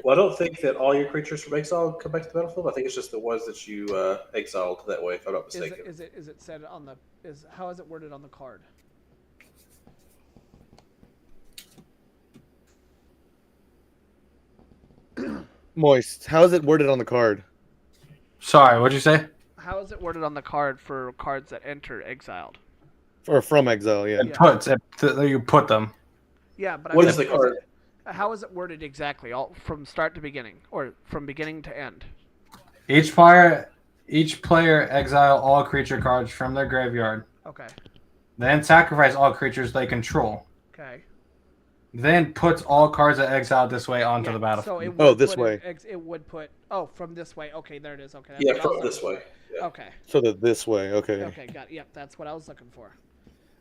Well, I don't think that all your creatures from exile come back to the battlefield. I think it's just the ones that you exiled that way, if I'm not mistaken. Is it said on the how is it worded on the card? Moist. How is it worded on the card? Sorry, what'd you say? How is it worded on the card for cards that enter exiled? Or from exile, yeah. It puts. You put them. Yeah, but What I is mean, the card? how is it worded exactly, all from start to beginning, or from beginning to end? Each player exile all creature cards from their graveyard. Okay. Then sacrifice all creatures they control. Okay. Then puts all cards that exiled this way onto Yeah, the battlefield. So it Oh, would this put way. it would put from this way. Okay, there it is. Okay. That's Yeah, what I from was looking this for. way. Yeah. Okay. So that this way, okay. Okay. Got it. Yep. That's what I was looking for.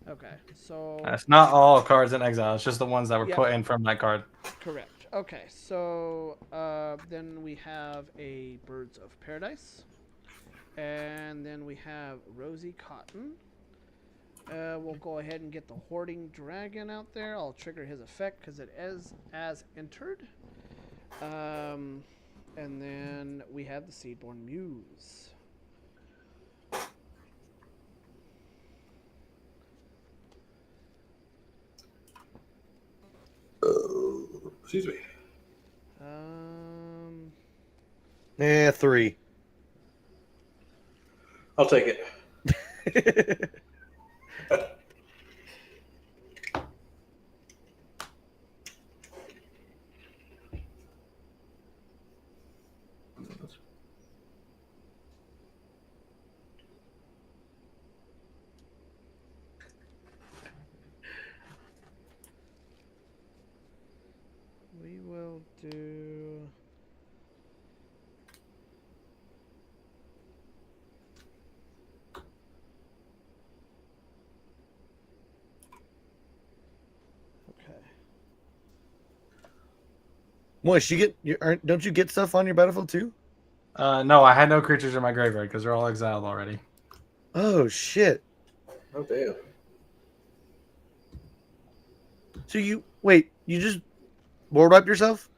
Okay. So. It's not all cards in exile. It's just the ones that were Yep. put in from that card. Correct. Okay. So then we have a Birds of Paradise, and then we have Rosy Cotton. We'll go ahead and get the Hoarding Dragon out there. I'll trigger his effect because it is as entered. And then we have the Seedborn Muse. Excuse me. 3. I'll take it. We will do. Moist, don't you get stuff on your battlefield too? No, I had no creatures in my graveyard because they're all exiled already. Oh shit! Oh damn. So you just board wipe yourself?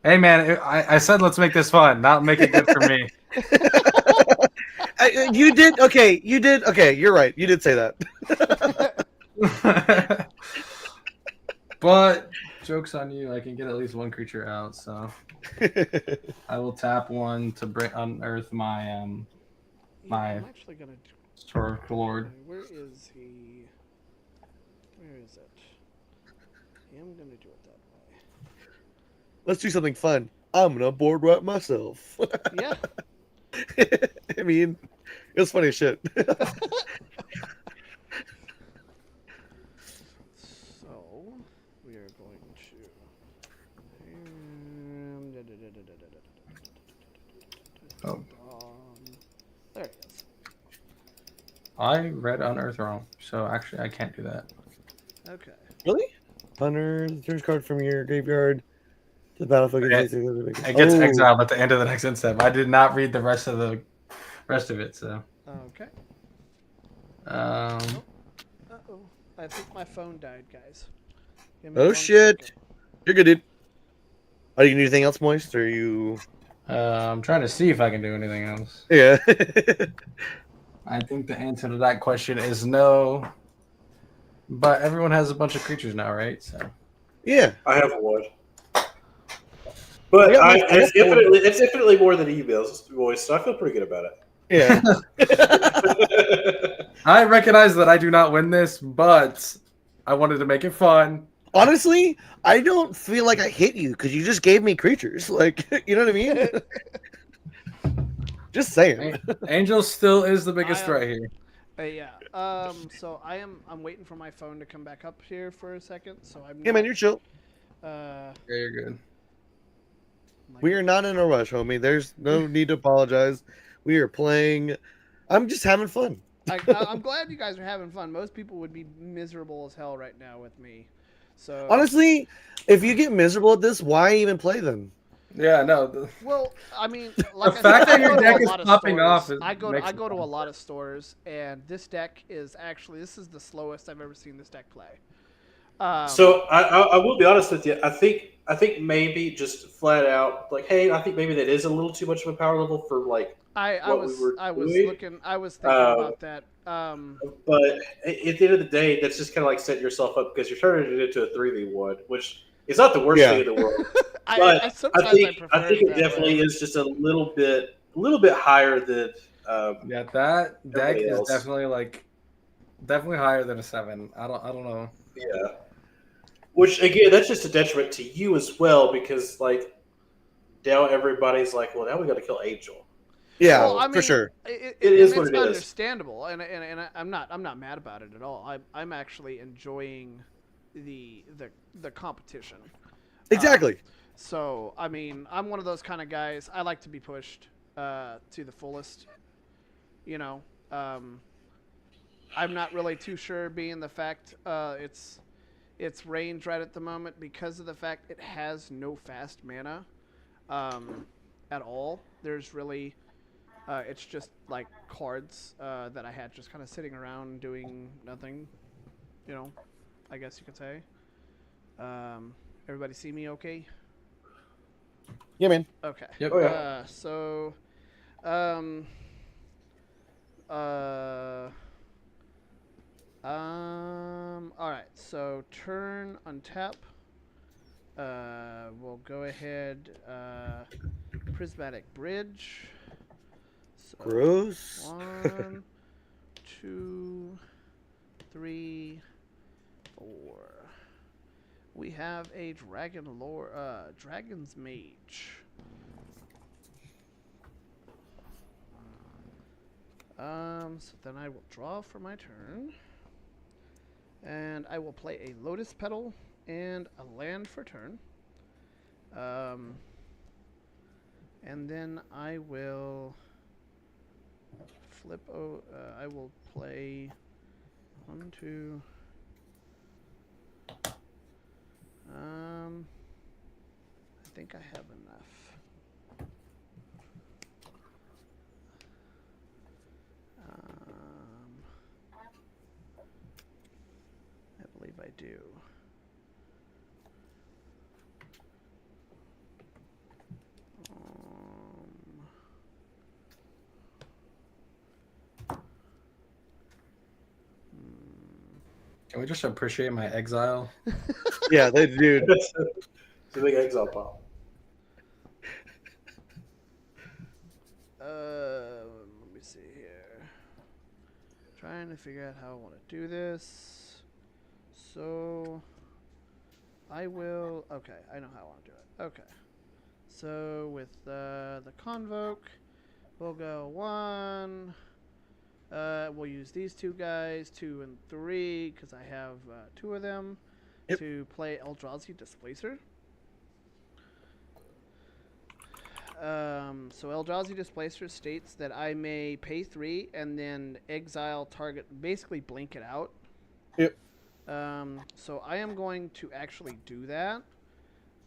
Hey man, I said let's make this fun, not make it good for me. You did okay. You did okay. You're right. You did say that. But joke's on you. I can get at least one creature out, so I will tap one to unearth my my I'm actually gonna do. Stork Lord. Where is he? Where is it? Yeah, I'm gonna do it that way. Let's do something fun. I'm gonna board wipe myself. Yeah. I mean, it was funny as shit. So we are going to. Oh. There he is. I read unearth wrong, so actually I can't do that. Okay. Really? Unearth the turn card from your graveyard to the battlefield. It gets exiled at the end of the next end step. I did not read the rest of it, so. Okay. Um. Uh-oh. I think my phone died, guys. Oh shit! You're good, dude. Are you gonna do anything else, Moist? Or are you? I'm trying to see if I can do anything else. Yeah. I think the answer to that question is no. But everyone has a bunch of creatures now, right? So. Yeah. I have one. But it's infinitely more than emails, Voice, so I feel pretty good about it. Yeah. I recognize that I do not win this, but I wanted to make it fun. Honestly, I don't feel like I hit you because you just gave me creatures. Like, you know what I mean? Just saying. Angel still is the biggest threat here. Yeah. So I'm waiting for my phone to come back up here for a second. So I'm. Hey man, you're chill. Yeah, you're good. We are not in a rush, homie. There's no need to apologize. We are playing. I'm just having fun. I'm glad you guys are having fun. Most people would be miserable as hell right now with me. So honestly, if you get miserable at this, why even play them? Yeah, no. Well, I mean, like the fact that your deck is popping off. I go to a lot of stores, and this deck is this is the slowest I've ever seen this deck play. So I will be honest with you. I think maybe just flat out like, hey, I think maybe that is a little too much of a power level for like I was thinking about that. But at the end of the day, that's just kind of like setting yourself up because you're turning it into a 3v1, which is not the worst thing in the world. But I think it definitely is just a little bit higher than. Yeah, that deck is definitely higher than a 7. I don't know. Yeah. Which again, that's just a detriment to you as well because like now everybody's like, well, now we got to kill Angel. Yeah, well, I mean, for sure. It is what it is. Understandable, and I'm not mad about it at all. I'm actually enjoying the competition. Exactly. So I mean, I'm one of those kind of guys. I like to be pushed to the fullest. You know, I'm not really too sure, being the fact it's range right at the moment because of the fact it has no fast mana at all. There's really it's just like cards that I had just kind of sitting around doing nothing, you know, I guess you could say. Everybody see me okay? Yeah, man. Okay. Yep. All right. So turn untap. We'll go ahead. Prismatic Bridge. So Gross. 1, 2, 3, 4. We have a Dragon's Mage. So then I will draw for my turn. And I will play a Lotus Petal and a land for turn. And then I will I will play 1, 2. think I have enough. I believe I do. Can we just appreciate my exile? Yeah, they do. It's a big exile pile. Let me see here. Trying to figure out how I want to do this. So I will. Okay, I know how I want to do it. Okay. So with the convoke, we'll go 1. We'll use these 2 guys, 2 and 3, because I have 2 of them, Yep. to play Eldrazi Displacer. So Eldrazi Displacer states that I may pay 3 and then exile target, basically blink it out. Yep. So I am going to actually do that.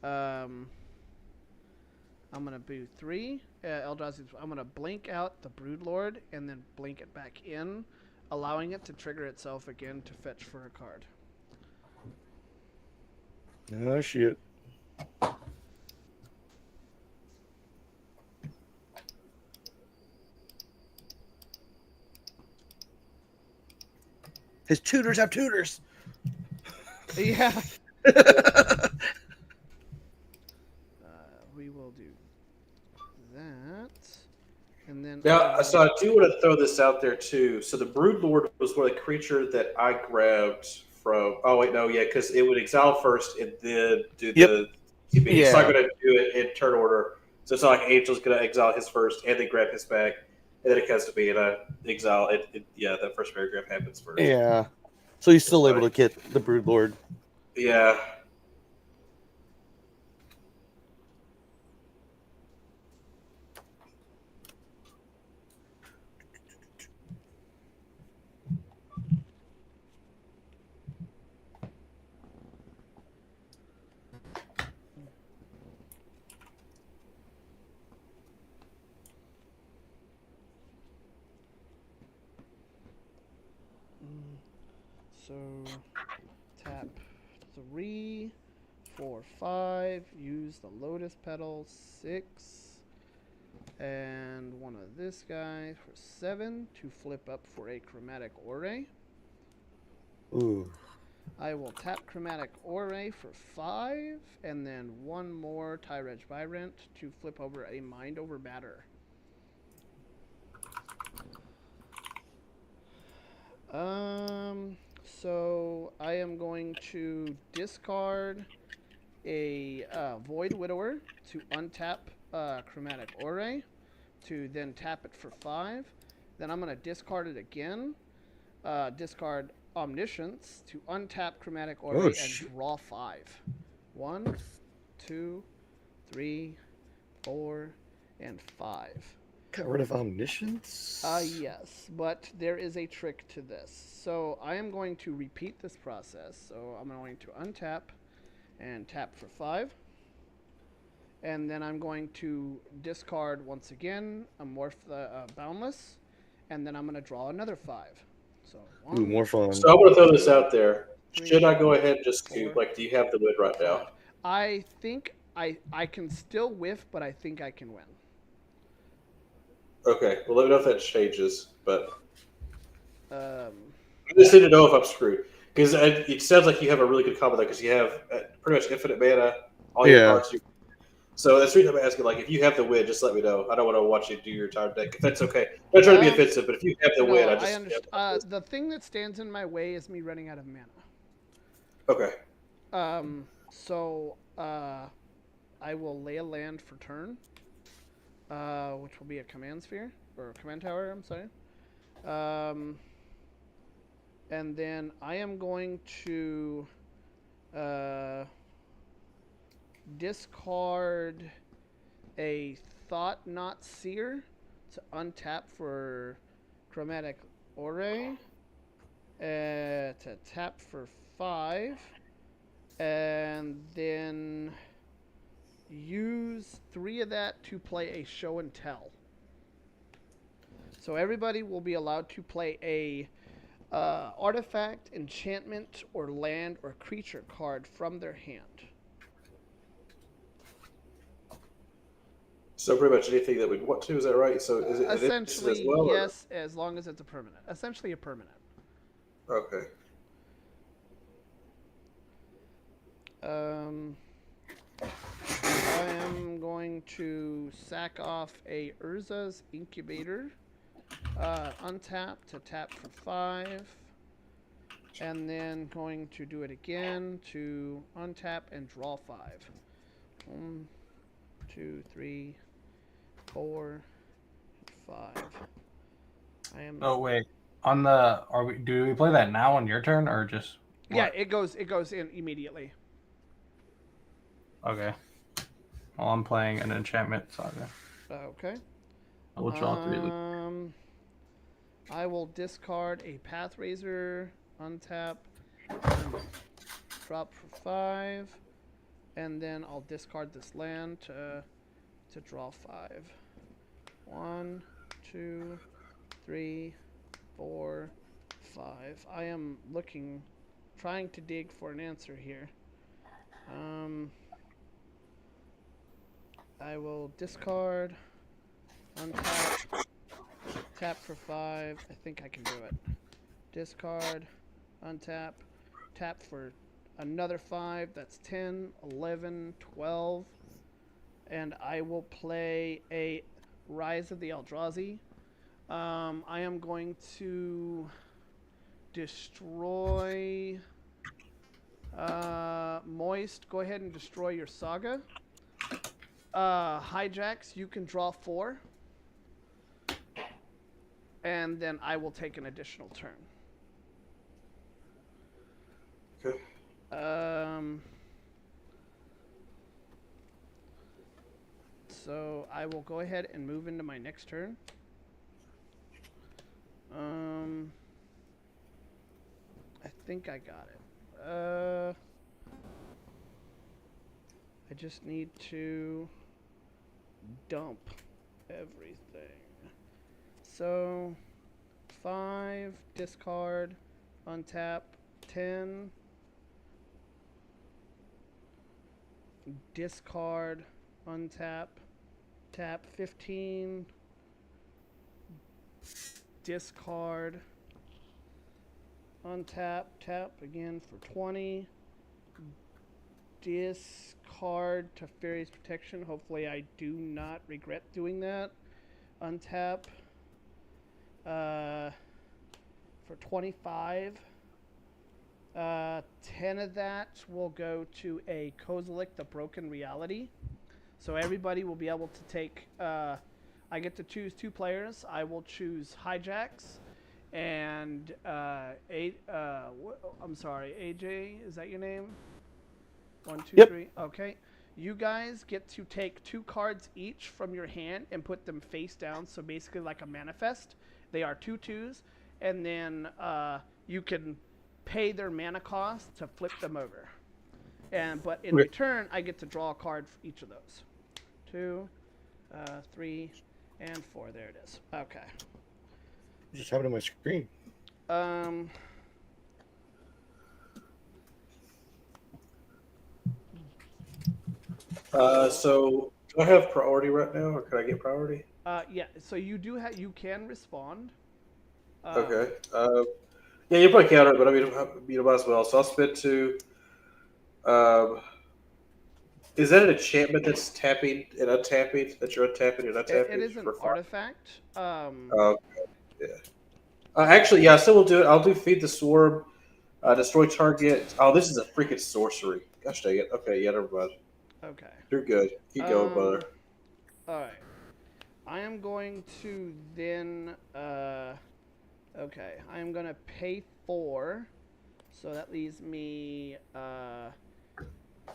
I'm going to do 3. Eldrazi, I'm going to blink out the Broodlord and then blink it back in, allowing it to trigger itself again to fetch for a card. Oh, shit. His tutors have tutors. Yeah. We will do that. And then Now, so I do want to throw this out there too. So the Broodlord was one of the creature that I grabbed from. Oh wait, no, yeah, because it would exile first and then do the. It's not going to do it in turn order. So it's not like Angel's going to exile his first and then grab his back, and then it comes to me and I exile. Yeah, that first paragraph happens first. Yeah. So he's still able to get the Broodlord. Yeah. So tap 3, 4, 5. Use the Lotus Petal 6, and one of this guy for 7 to flip up for a Chromatic Orrery. Ooh. I will tap Chromatic Orrery for 5, and then 1 more Tyreg Byrant to flip over a Mind Over Matter. So I am going to discard a Void Widower to untap Chromatic Orrery, to then tap it for 5. Then I'm going to discard it again, discard Omniscience to untap Chromatic Orrery and draw 5. 1, 2, 3, 4, and 5. Got rid of Omniscience? Yes, but there is a trick to this. So I am going to repeat this process. So I'm going to untap and tap for 5. And then I'm going to discard once again, morph the Boundless, and then I'm going to draw another 5. So 1, Ooh, more fun. So I'm going to throw this out there. 3, Should I go ahead and just 4, like, do you have the win right now? 5. I think I can still whiff, but I think I can win. Okay, well, let me know if that changes, but Um, I just need to know if I'm screwed. Because it sounds like you have a really good combo there, because you have pretty much infinite mana, all your cards. So that's the reason I'm asking, like, if you have the win, just let me know. I don't want to watch you do your time deck, if that's okay. I'm not trying to be offensive, but if you have the win, I just... understand. The thing that stands in my way is me running out of mana. Okay. So, I will lay a land for turn, which will be a command sphere, or a command tower, I'm sorry. And then I am going to discard a Thought Not Seer to untap for Chromatic Orrery, to tap for 5, and then use 3 of that to play a show and tell. So everybody will be allowed to play a artifact, enchantment, or land or creature card from their hand. So pretty much anything that we'd want to, is that right? So is it an instant as Essentially, well? yes, as long as it's a permanent. Essentially, a permanent. Or? Okay. I am going to sack off a Urza's Incubator, untap to tap for 5, and then going to do it again to untap and draw 5. 1, 2, 3, 4, 5. I am. Oh wait, on the do we play that now on your turn or just? Yeah, what? it goes in immediately. Okay. Well, I'm playing an enchantment saga. Okay. I will draw 3. I will discard a Pathrazor, untap, and drop for 5, and then I'll discard this land to draw 5. 1, 2, 3, 4, 5. I am trying to dig for an answer here. I will discard, untap, tap for 5. I think I can do it. Discard, untap, tap for another 5. That's 10, 11, 12. And I will play a Rise of the Eldrazi. I am going to destroy Moist. Go ahead and destroy your Saga. Hijacks, you can draw 4. And then I will take an additional turn. Okay. So I will go ahead and move into my next turn. I think I got it. I just need to dump everything. So 5, discard, untap, 10, discard, untap, tap 15, discard, untap, tap again for 20, discard to Fairy's Protection. Hopefully I do not regret doing that. Untap for 25. 10 of that will go to a Kozilek, the Broken Reality. So everybody will be able to take, I get to choose 2 players. I will choose Hijacks and, I'm sorry, AJ, is that your name? 1, 2, Yep. 3. Okay. You guys get to take 2 cards each from your hand and put them face down. So basically like a manifest. They are 2/2s. And then you can pay their mana cost to flip them over. But in return, I get to draw a card for each of those. 2, 3, and 4. There it is. Okay. Just have it on my screen. So do I have priority right now, or can I get priority? Yeah. So you can respond. Okay. Yeah, you probably counter it, but I mean, you might as well. So I'll spend 2. Is that an enchantment that's tapping and untapping? That you're untapping and untapping? It is an artifact. Yeah. Actually, yeah, I still will do it. I'll do Feed the Swarm, destroy target. Oh, this is a freaking sorcery. Gosh dang it. Okay, yeah, never mind. Okay. You're good. Keep going, brother. All right. I am going to then. Okay, I am gonna pay 4, so that leaves me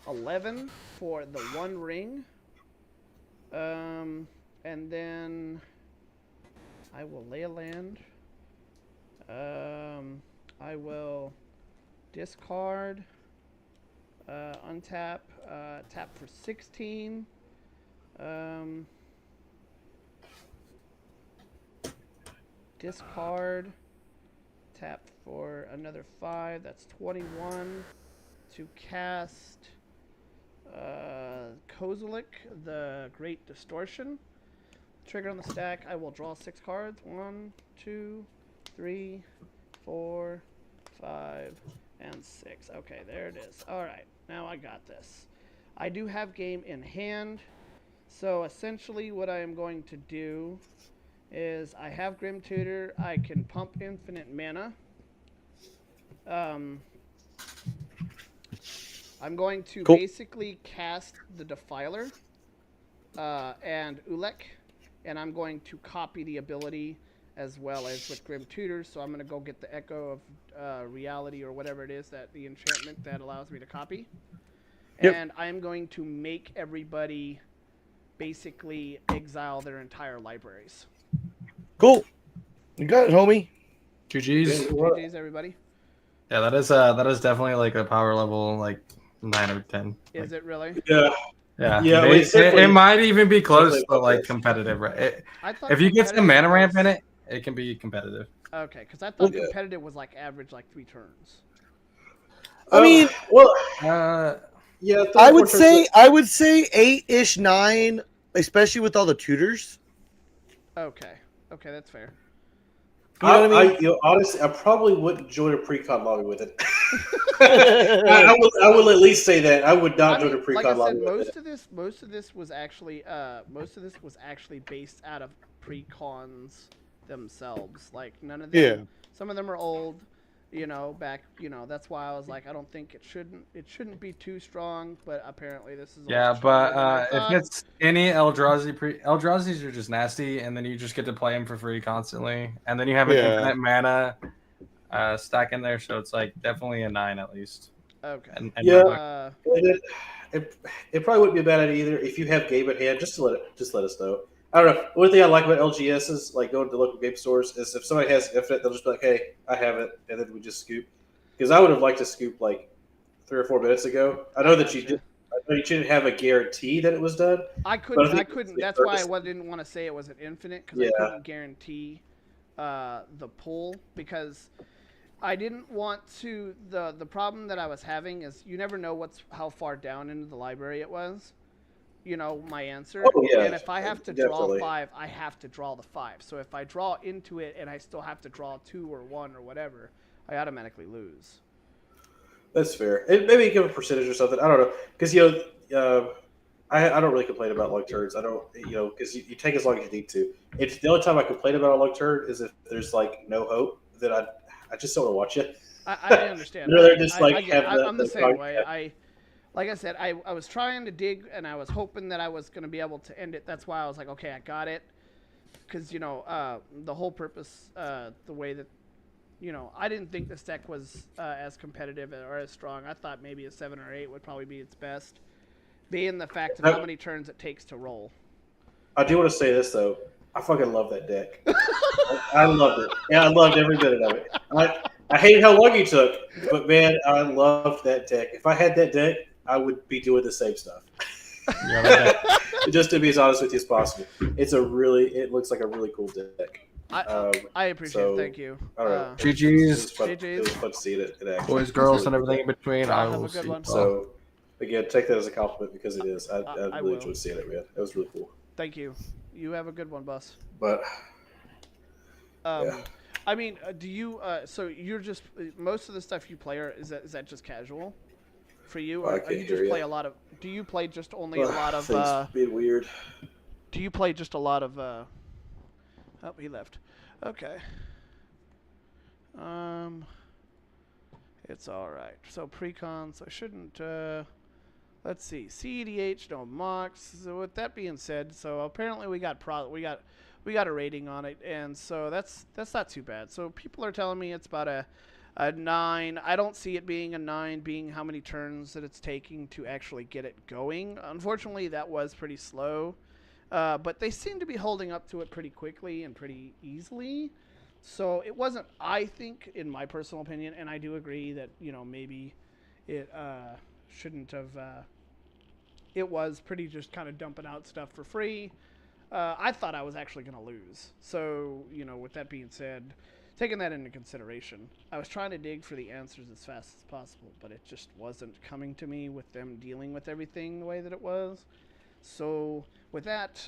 11 for the 1 ring. And then I will lay a land. I will discard. Untap. Tap for 16. Discard. Tap for another 5. That's 21. To cast Kozilek, the Great Distortion. Trigger on the stack. I will draw 6 cards. 1, 2, 3, 4, 5, and 6. Okay, there it is. Alright, now I got this. I do have game in hand. So essentially what I am going to do is I have Grim Tutor. I can pump infinite mana. I'm going to basically cast the Defiler and Ulek, and I'm going to copy the ability as well as with Grim Tutor. So I'm going to go get the Echo of Reality or whatever it is, that the enchantment that allows me to copy. Yep. And I'm going to make everybody basically exile their entire libraries. Cool. You got it, homie. GG's. GG's, everybody. Yeah, that is definitely like a power level like 9 or 10. Is it really? Yeah. Yeah. Yeah. It might even be close, but like competitive, right? If you get some mana ramp in it, it can be competitive. Okay, because I thought competitive was like average like 3 turns. I mean, yeah. I would say 8-ish, 9, especially with all the tutors. Okay, that's fair. You know what I mean? Honestly, I probably wouldn't join a pre-con lobby with it. I will at least say that I would not join a pre-con lobby with it. Most of this was actually based out of pre-cons themselves. Like none of them. Yeah. Some of them are old. That's why I was like, I don't think it shouldn't be too strong, but apparently this is. Yeah, but if it's any Eldrazi's are just nasty, and then you just get to play them for free constantly, and then you have an infinite mana stack in there, so it's like definitely a 9 at least. Okay. It probably wouldn't be a bad idea either if you have game at hand. Just let us know. I don't know. One thing I like about LGS is like going to local game stores is if somebody has infinite, they'll just be like, "Hey, I have it," and then we just scoop. Because I would have liked to scoop like 3 or 4 minutes ago. I know that you did. I know you didn't have a guarantee that it was done. I couldn't. That's why I didn't want to say it was an infinite because I couldn't guarantee the pull because I didn't want to. The problem that I was having is you never know how far down into the library it was. My answer. Oh, yeah, and if I have to draw 5, I have to draw the 5. So if I draw into it and I still have to draw 2 or 1 or whatever, I automatically lose. That's fair. And maybe give a percentage or something. I don't know. Because, I don't really complain about long turns. I don't, because you take as long as you need to. It's the only time I complain about a long turn is if there's, like, no hope, that I just don't want to watch it. I understand. They're just, I'm the same way. Like I said, I was trying to dig, and I was hoping that I was going to be able to end it. That's why I was like, okay, I got it. Because, the whole purpose, the way that, I didn't think this deck was as competitive or as strong. I thought maybe a 7 or 8 would probably be its best, being the fact of how many turns it takes to roll. I do want to say this, though. I fucking love that deck. I loved it. Yeah, I loved every minute of it. I hated how long you took, but, man, I loved that deck. If I had that deck, I would be doing the same stuff. Just to be as honest with you as possible. It looks like a really cool deck. I appreciate it. Thank you. I don't know. GG's. It was fun to see it in action. Boys, girls, and everything in between. I will see. So, again, take that as a compliment because it is. I really enjoyed seeing it, man. It was really cool. Thank you. You have a good one, boss. But, yeah. I mean, do you? So you're just most of the stuff you play is that just casual? For you, or you just play a lot of? Do you play just only a lot of? Things being weird. Do you play just a lot of? Oh, he left. Okay. It's all right. So pre-con. So I shouldn't. Let's see. CEDH, no mocks. So with that being said, so apparently we got a rating on it, and so that's not too bad. So people are telling me it's about a 9. I don't see it being a 9, being how many turns that it's taking to actually get it going. Unfortunately, that was pretty slow. But they seem to be holding up to it pretty quickly and pretty easily. So it wasn't, I think, in my personal opinion, and I do agree that, maybe it shouldn't have. It was pretty just kind of dumping out stuff for free. I thought I was actually going to lose. So, with that being said, taking that into consideration, I was trying to dig for the answers as fast as possible, but it just wasn't coming to me with them dealing with everything the way that it was. So, with that,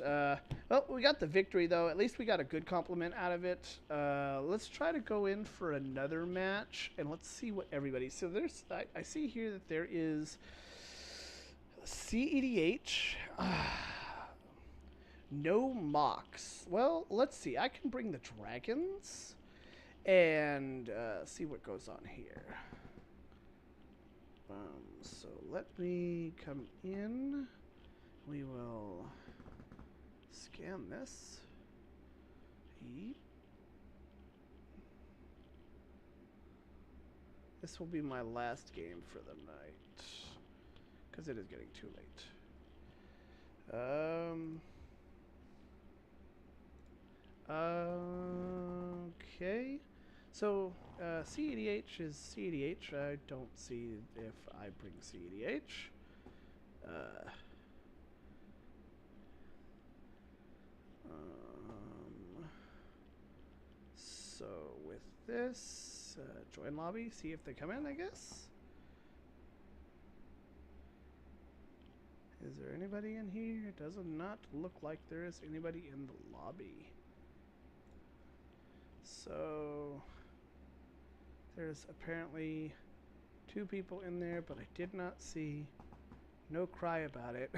we got the victory, though. At least we got a good compliment out of it. Let's try to go in for another match, and let's see what everybody... So, I see here that there is CEDH... no mocks. Well, let's see. I can bring the dragons and see what goes on here. So let me come in. We will scan this. Yeep. This will be my last game for the night because it is getting too late. Okay. So, CEDH is CEDH. I don't see if I bring CEDH. So, with this, join lobby, see if they come in, I guess. Is there anybody in here? It does not look like there is anybody in the lobby. So, there's apparently 2 people in there, but I did not see. No cry about it.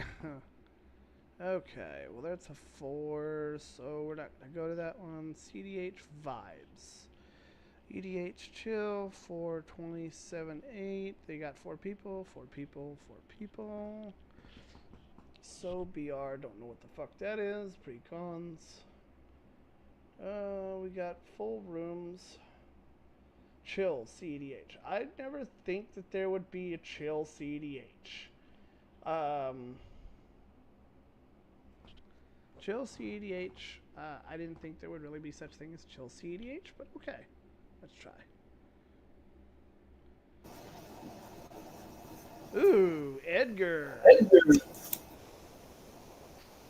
Okay, well that's a 4, so we're not going to go to that one. CDH vibes. EDH chill, 427.8. They got 4 people, 4 people, 4 people. So BR, don't know what the fuck that is. Pre-cons. We got full rooms. Chill CEDH. I'd never think that there would be a chill CEDH. Chill CEDH. I didn't think there would really be such thing as chill CEDH, but okay. Let's try. Ooh, Edgar.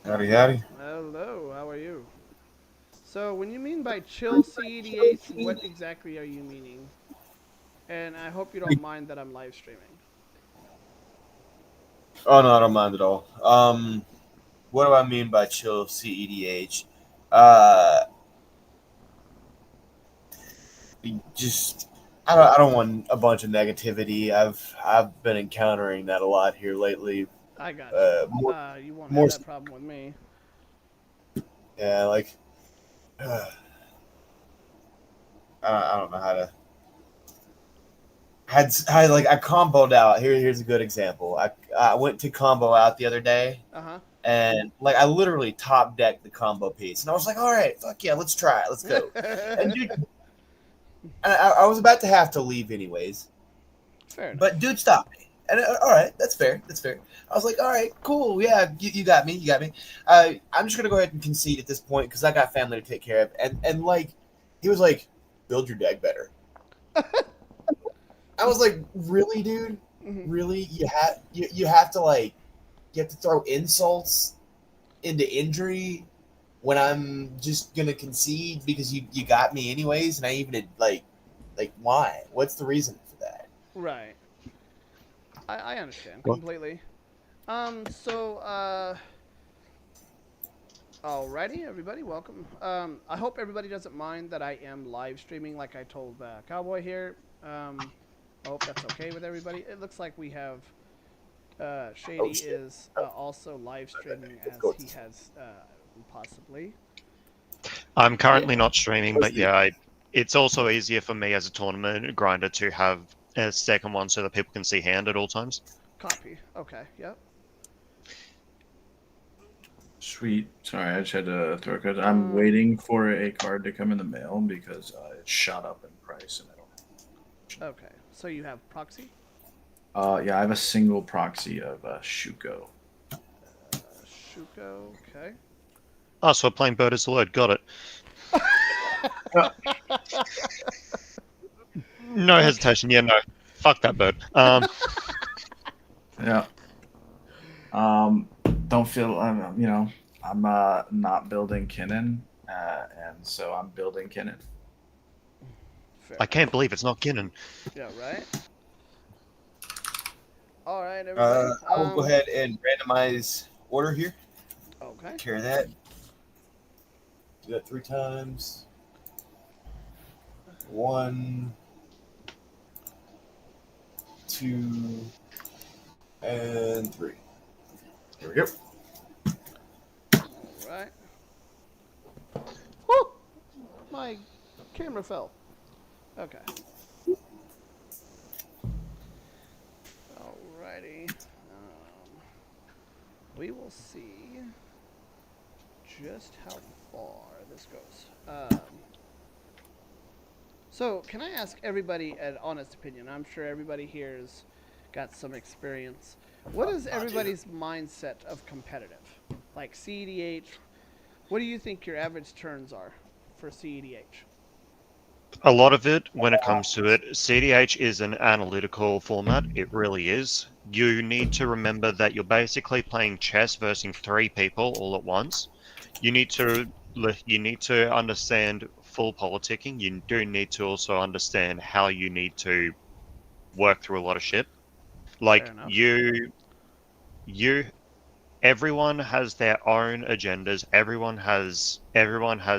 Howdy, howdy. Hello, how are you? So, when you mean by chill CEDH, what exactly are you meaning? And I hope you don't mind that I'm live streaming. Oh no, I don't mind at all. What do I mean by chill CEDH? Just I don't want a bunch of negativity. I've been encountering that a lot here lately. I got you. You won't have that problem with me. Yeah, like I don't know how to. I comboed out. Here's a good example. I went to combo out the other day, and like I literally top decked the combo piece, and I was like, "All right, fuck yeah, let's try it, let's go." And dude, I was about to have to leave anyways, fair enough. But dude stopped me, and all right, that's fair. I was like, "All right, cool, yeah, you got me, I'm just gonna go ahead and concede at this point because I got family to take care of." And like, he was like, "Build your deck better." I was like, "Really, dude? Really? You have to throw insults into injury when I'm just gonna concede because you got me anyways, and I even like why? What's the reason for that?" Right. I understand completely. Alrighty, everybody, welcome. I hope everybody doesn't mind that I am live streaming like I told Cowboy here. I hope that's okay with everybody. It looks like we have Shady is also live streaming as he has possibly. I'm currently not streaming, but yeah, it's also easier for me as a tournament grinder to have a second one so that people can see hand at all times. Copy. Okay. Yep. Sweet. Sorry, I just had to throw a code. I'm waiting for a card to come in the mail because it shot up in price and I don't have. Okay. So you have proxy? Yeah, I have a single proxy of Shuko. Shuko, okay. Oh, so we're playing Bird is the Word. Got it. No hesitation. Yeah, no. Fuck that bird. Yeah. Don't feel I'm not building Kinnan, and so I'm building Kinnan. Fair I can't enough. believe it's not Kinnan. Yeah, right. All right, everybody. I will go ahead and randomize order here. Okay. Carry that. Do that 3 times. 1, 2, and 3. There we go. All right. Woo! My camera fell. Okay. Alrighty. We will see just how far this goes. So, can I ask everybody an honest opinion? I'm sure everybody here's got some experience. What is everybody's mindset of competitive? Like CEDH, what do you think your average turns are for CEDH? A lot of it, when it comes to it, CDH is an analytical format. It really is. You need to remember that you're basically playing chess versus 3 people all at once. You need to understand full politicking. You do need to also understand how you need to work through a lot of shit. Fair Like enough. everyone has their own agendas. Everyone has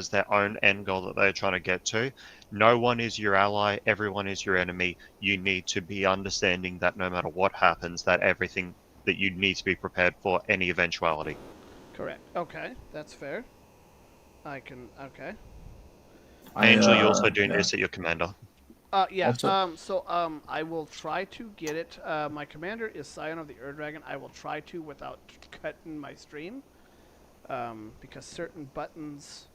their own end goal that they're trying to get to. No one is your ally. Everyone is your enemy. You need to be understanding that no matter what happens, that you need to be prepared for any eventuality. Correct. Okay, that's fair. Okay. Angel, you also do Yeah. this at your commander. Yeah. Also- I will try to get it. My commander is Scion of the Ur Dragon. I will try to without cutting my stream, because certain buttons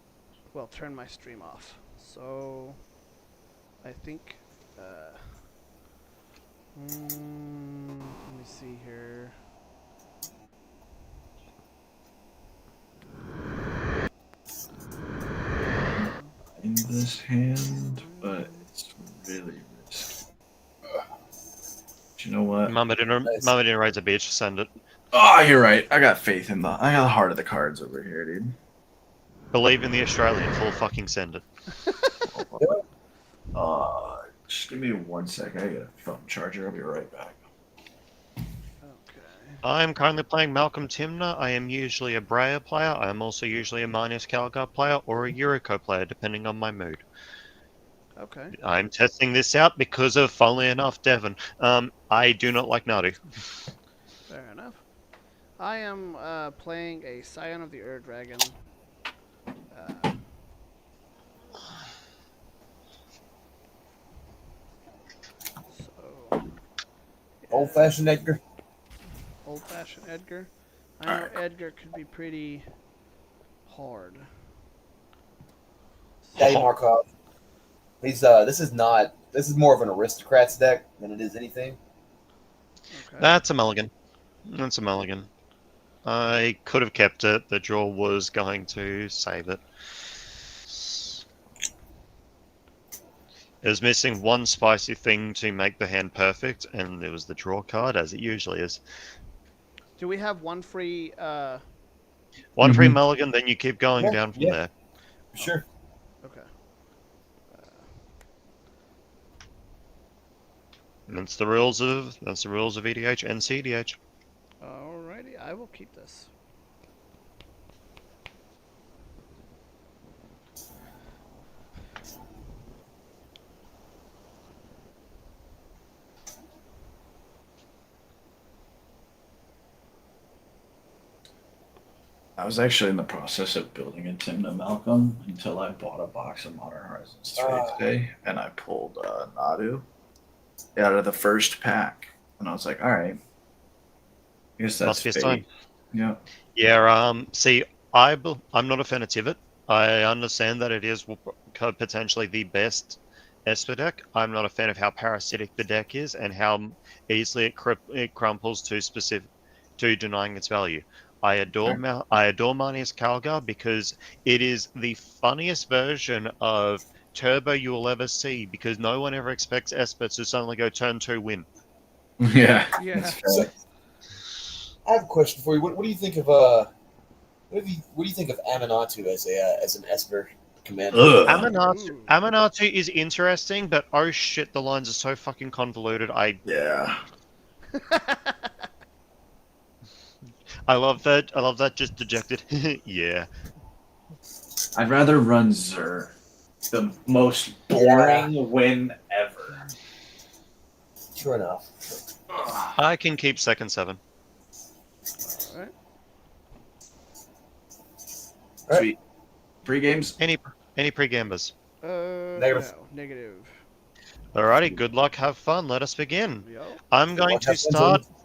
will turn my stream off. So, I think. Let me see here. In this hand, but it's really risky. But you know what? Mama didn't raise a bitch. Send it. Oh, you're right. I got the heart of the cards over here, dude. Believe in the Australian. Full fucking send it. Just give me 1 second. I get a phone charger. I'll be right back. Okay. I'm currently playing Malcolm Timner. I am usually a Breyer player. I am also usually a Minus Calgar player or a Yuriko player, depending on my mood. Okay. I'm testing this out because of, funnily enough, Devon. I do not like Nadu. Fair enough. I am playing a Scion of the Ur Dragon. So, Old-fashioned Edgar. Old-fashioned Edgar. I know Edgar could be pretty hard. Daddy Markov. He's this is more of an aristocrats deck than it is anything. Okay. That's a mulligan. That's a mulligan. I could have kept it. The draw was going to save it. It was missing one spicy thing to make the hand perfect, and it was the draw card, as it usually is. Do we have one free? One free mulligan, then you keep going down from there. Sure. Okay. And that's the rules of EDH and CDH. Alrighty, I will keep this. I was actually in the process of building a Timna Malcolm until I bought a box of Modern Horizons 3 today, and I pulled Nadu out of the first pack, and I was like, all right, I guess that's Must be a fate. sign. Yeah. Yeah. See, I'm not a fan of Tivit. I understand that it is potentially the best Esper deck. I'm not a fan of how parasitic the deck is and how easily it crumples to denying its value. I adore Manius Calgar because it is the funniest version of Turbo you will ever see, because no one ever expects Esper to suddenly go turn 2 win. Yeah. Yeah. I have a question for you. What do you think of what do you think of Aminatu as an Esper commander? Ugh. Ooh. Amanatu is interesting, but oh shit, the lines are so fucking convoluted. Yeah. I love that. I love that. Just dejected. Yeah. I'd rather run Zer. The most boring win ever. Sure enough. Ugh. I can keep second 7. All right. Sweet. Free games. Any pre-gambers? Negative. No, negative. Alrighty, good luck, have fun. Let us begin. Yo. I'm going luck, to have fun, start. Jordan.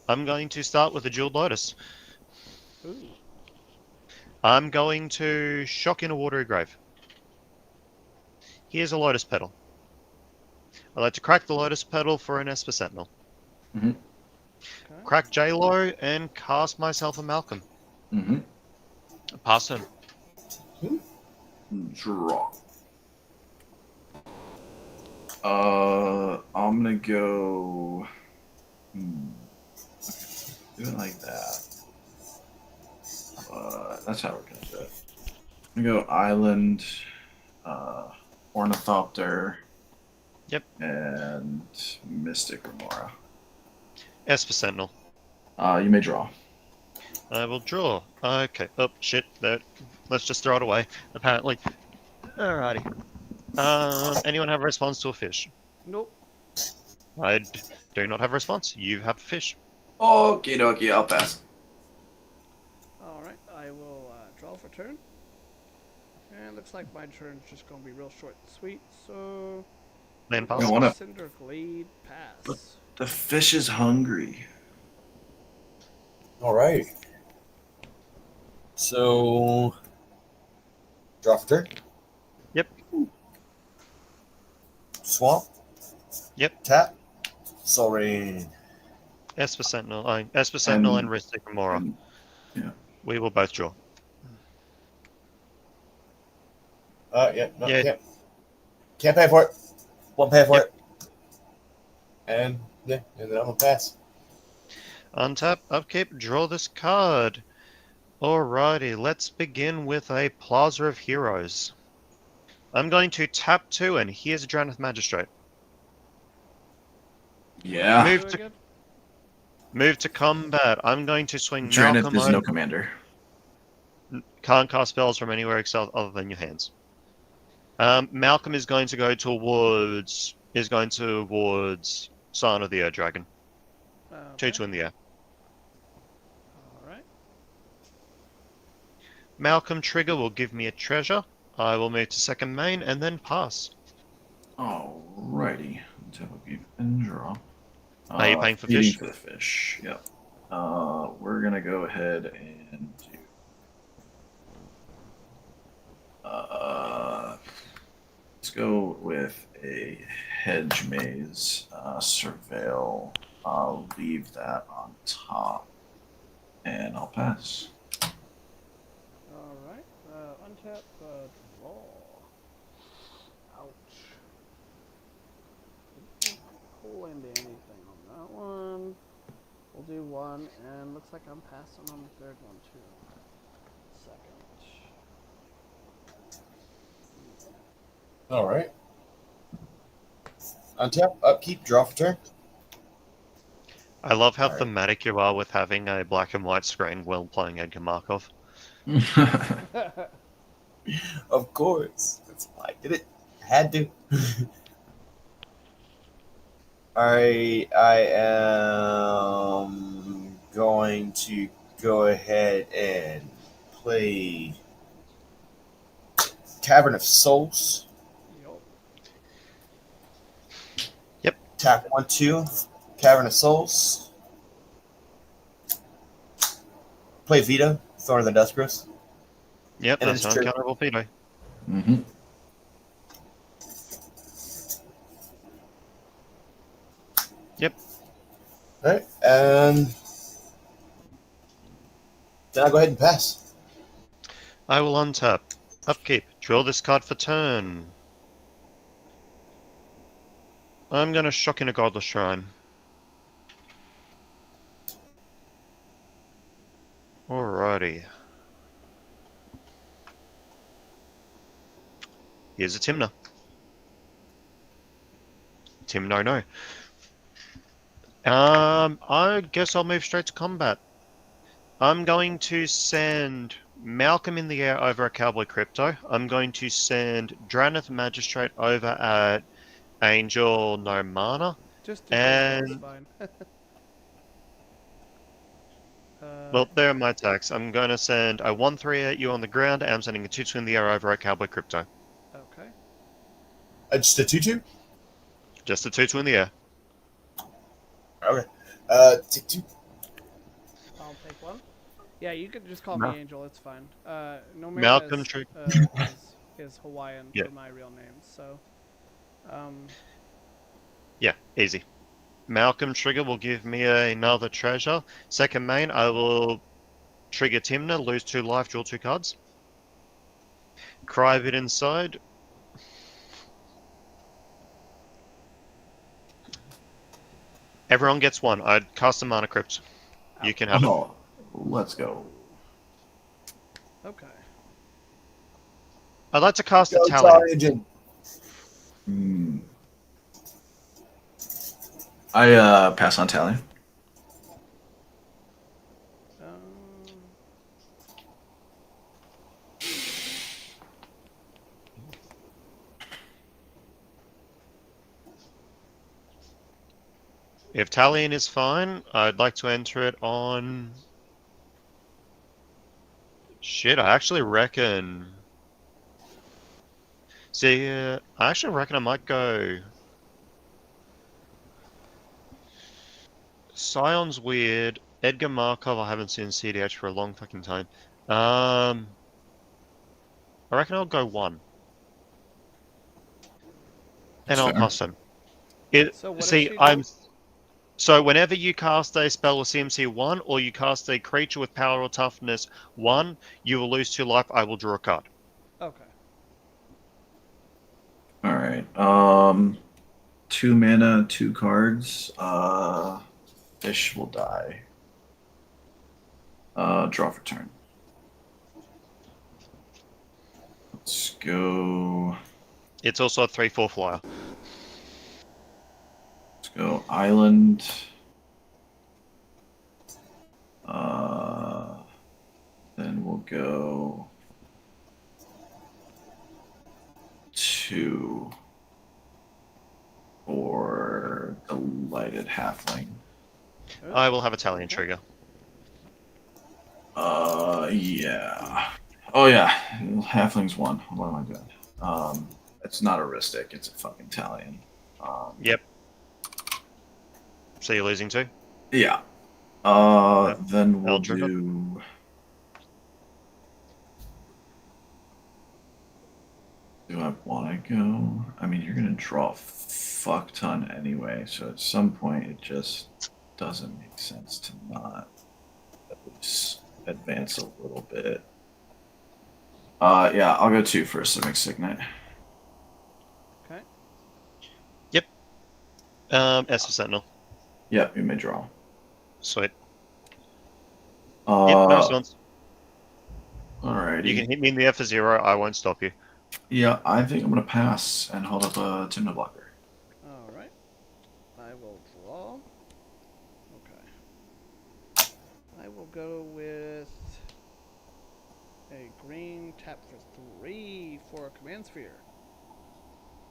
I'm going to start with the Jeweled Lotus. Ooh. I'm going to shock in a watery grave. Here's a Lotus Petal. I'd like to crack the Lotus Petal for an Esper Sentinel. Mm-hmm. Okay. Crack J-Lo and cast myself a Malcolm. Mm-hmm. Pass turn. Draw. I'm gonna go. Do it like that. That's how we're gonna do it. I'm gonna go Island, Ornithopter. Yep. And Mystic Remora. Esper Sentinel. You may draw. I will draw. Okay. Oh, shit. Let's just throw it away, apparently. Alrighty. Anyone have a response to a fish? Nope. I do not have a response. You have a fish. Okie dokie, I'll pass. All right. I will draw for turn. And looks like my turn's just gonna be real short and sweet. So. Land You pass. wanna- Cinder Glade pass. The fish is hungry. All right. So, draw for turn. Yep. Swamp. Yep. Tap. Soul Rain. Esper Sentinel. Esper Sentinel and Ristic Remora. Yeah. We will both draw. Yeah. No, Yeah. can't pay for it. Won't pay for Yep. it. And then I'm gonna pass. Untap, upkeep, draw this card. Alrighty, let's begin with a Plaza of Heroes. I'm going to tap 2, and here's a Dranith Magistrate. Yeah. Move Do it to again? move to combat. I'm going to swing Dranith Malcolm. is no commander. Can't cast spells from anywhere except other than your hands. Malcolm is going to go towards Sign of the Air Dragon. Okay. 2-2 in the air. All right. Malcolm trigger will give me a treasure. I will move to second main and then pass. Alrighty. Let's have a game and draw. Are you paying for feeding fish? for the fish. Yep. We're gonna go ahead and do. Let's go with a hedge maze surveil. I'll leave that on top, and I'll pass. All right. Untap. Draw. Ouch. Didn't pull into anything on that one. We'll do one, and looks like I'm passing on the third one too. Second. All right. Untap. Upkeep. Draw for turn. I love how Alright. thematic you are with having a black and white screen while playing Edgar Markov. Of course. That's why I did it. I had to. Alright, I am going to go ahead and play Cavern of Souls. Yup. Yep. Tap 1-2. Cavern of Souls. Play Vito. Thorn of the Duskgrowth. Yep, And that's it's an true. uncountable veto. Mm-hmm. Alright, and then I'll go ahead and pass. I will untap. Upkeep. Draw this card for turn. I'm gonna shock in a Godless Shrine. Here's a Timner. No. I guess I'll move straight to combat. I'm going to send Malcolm in the air over at Cowboy Crypto. I'm going to send Draneth Magistrate over at Angel No Mana. Just do Angel, it's And fine. well, there are my attacks. I'm going to send a 1-3 at you on the ground, and I'm sending a 2-2 in the air over at Cowboy Crypto. Okay. Just a 2-2? Just a 2-2 in the air. Okay. Take 2. I'll take one. Yeah, you could just call Ma- me Angel, it's fine. No Malcolm is, Trigger. is Hawaiian Yeah. for my real name, so... Yeah, easy. Malcolm Trigger will give me another treasure. Second main, I will trigger Timna, lose 2 life, draw 2 cards. Cry a bit inside. Everyone gets 1. I'd cast a Mana Crypt. You can have it. Oh, let's go. Okay. I'd like to cast a Go, Talion. Talion. Hmm. I pass on Talion. If Talion is fine, I'd like to enter it on... Shit, I actually reckon... See, I actually reckon I might go... Scion's weird. Edgar Markov, I haven't seen CDH for a long fucking time. I reckon I'll go 1. And I'll Fair. pass him. So what does See, she do? I'm... So whenever you cast a spell with CMC 1, or you cast a creature with power or toughness 1, you will lose 2 life, I will draw a card. Okay. All right. 2 mana, 2 cards. Fish will die. Draw for turn. Let's go. It's also a 3/4 flyer. Let's go island. Then we'll go 2 for Delighted Halfling. I will have Italian trigger. Yeah. Oh yeah, Halfling's 1. What am I doing? It's not a Ristic, it's a fucking Italian. Yep. So you're losing 2? Yeah. Then we'll Eldritch. do. Do I want to go? I mean, you're gonna draw a fuck ton anyway, so at some point it just doesn't make sense to not at least advance a little bit. Yeah, I'll go 2 for a Civic Signet. Okay. Esper Sentinel. Yep, you may draw. Sweet. Yep, no response. Alrighty. You can hit me in the air for 0, I won't stop you. Yeah, I think I'm gonna pass and hold up a Timna blocker. All right. I will draw. Okay. I will go with a green tap for 3 for a command sphere.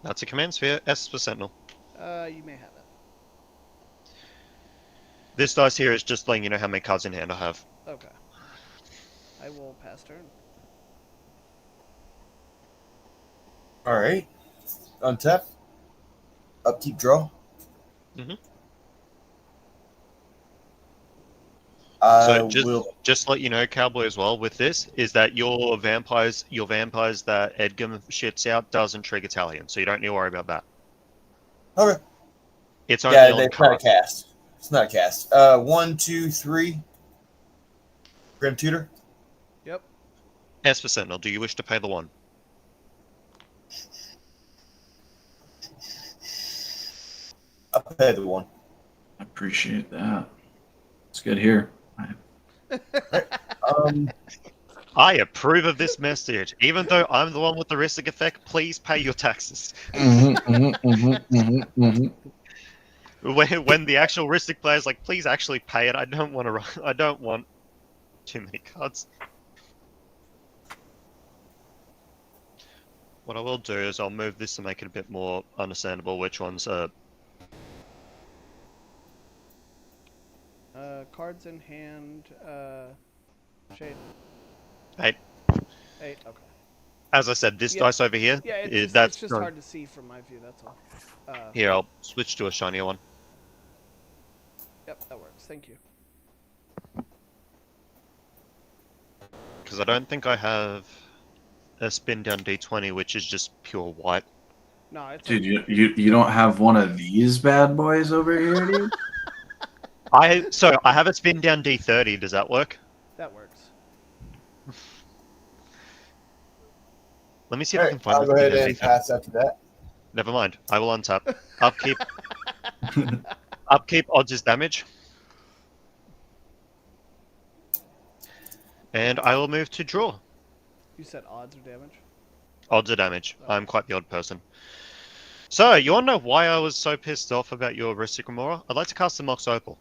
That's a command sphere, Esper Sentinel. You may have it. This dice here is just letting you know how many cards in hand I have. Okay. I will pass turn. All right. Untap. Upkeep draw. Mhm. I So will. just to let you know, Cowboy, as well, with this, is that your vampires that Edgar shits out doesn't trigger Talion, so you don't need to worry about that. Okay. It's only Yeah, on it's not a cards. cast. It's not a cast. 1, 2, 3. Grim Tutor. Yep. Esper Sentinel, do you wish to pay the 1? I'll pay the 1. I appreciate that. It's good here. I approve of this message. Even though I'm the one with the Ristic effect, please pay your taxes. When the actual Ristic player is like, please actually pay it. I don't want to. I don't want too many cards. What I will do is I'll move this to make it a bit more understandable which ones are. Cards in hand. Shade. 8. 8. Okay. As I said, this Yeah. dice over here, Yeah, that's it's just hard to see from my view. That's all. Here, I'll switch to a shinier one. Yep, that works. Thank you. Because I don't think I have a spin down D20, which is just pure white. No, it's Dude, okay. you don't have one of these bad boys over here, dude? I have a spin down D30. Does that work? That works. Let me see if I can find I'll the go spin ahead down and D30. pass after that. Never mind. I will untap. Upkeep. Upkeep odds is damage. And I will move to draw. You said odds or damage? Odds are damage. I'm quite the odd person. So, you want to know why I was so pissed off about your Ristic Remora? I'd like to cast the Mox Opal.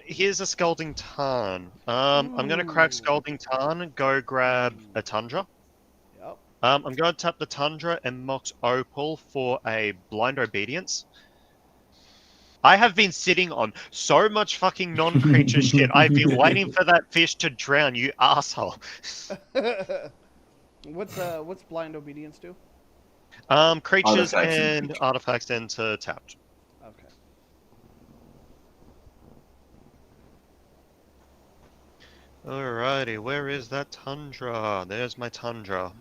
Here's a Scalding Tarn. I'm going to crack Ooh. Scalding Tarn and go grab a Tundra. Yep. I'm going to tap the Tundra and Mox Opal for a Blind Obedience. I have been sitting on so much fucking non-creature shit. I've been waiting for that fish to drown, you asshole. What's blind obedience do? Creatures Artifacts and and creatures. artifacts enter tapped. Okay. Alrighty, where is that Tundra? There's my Tundra.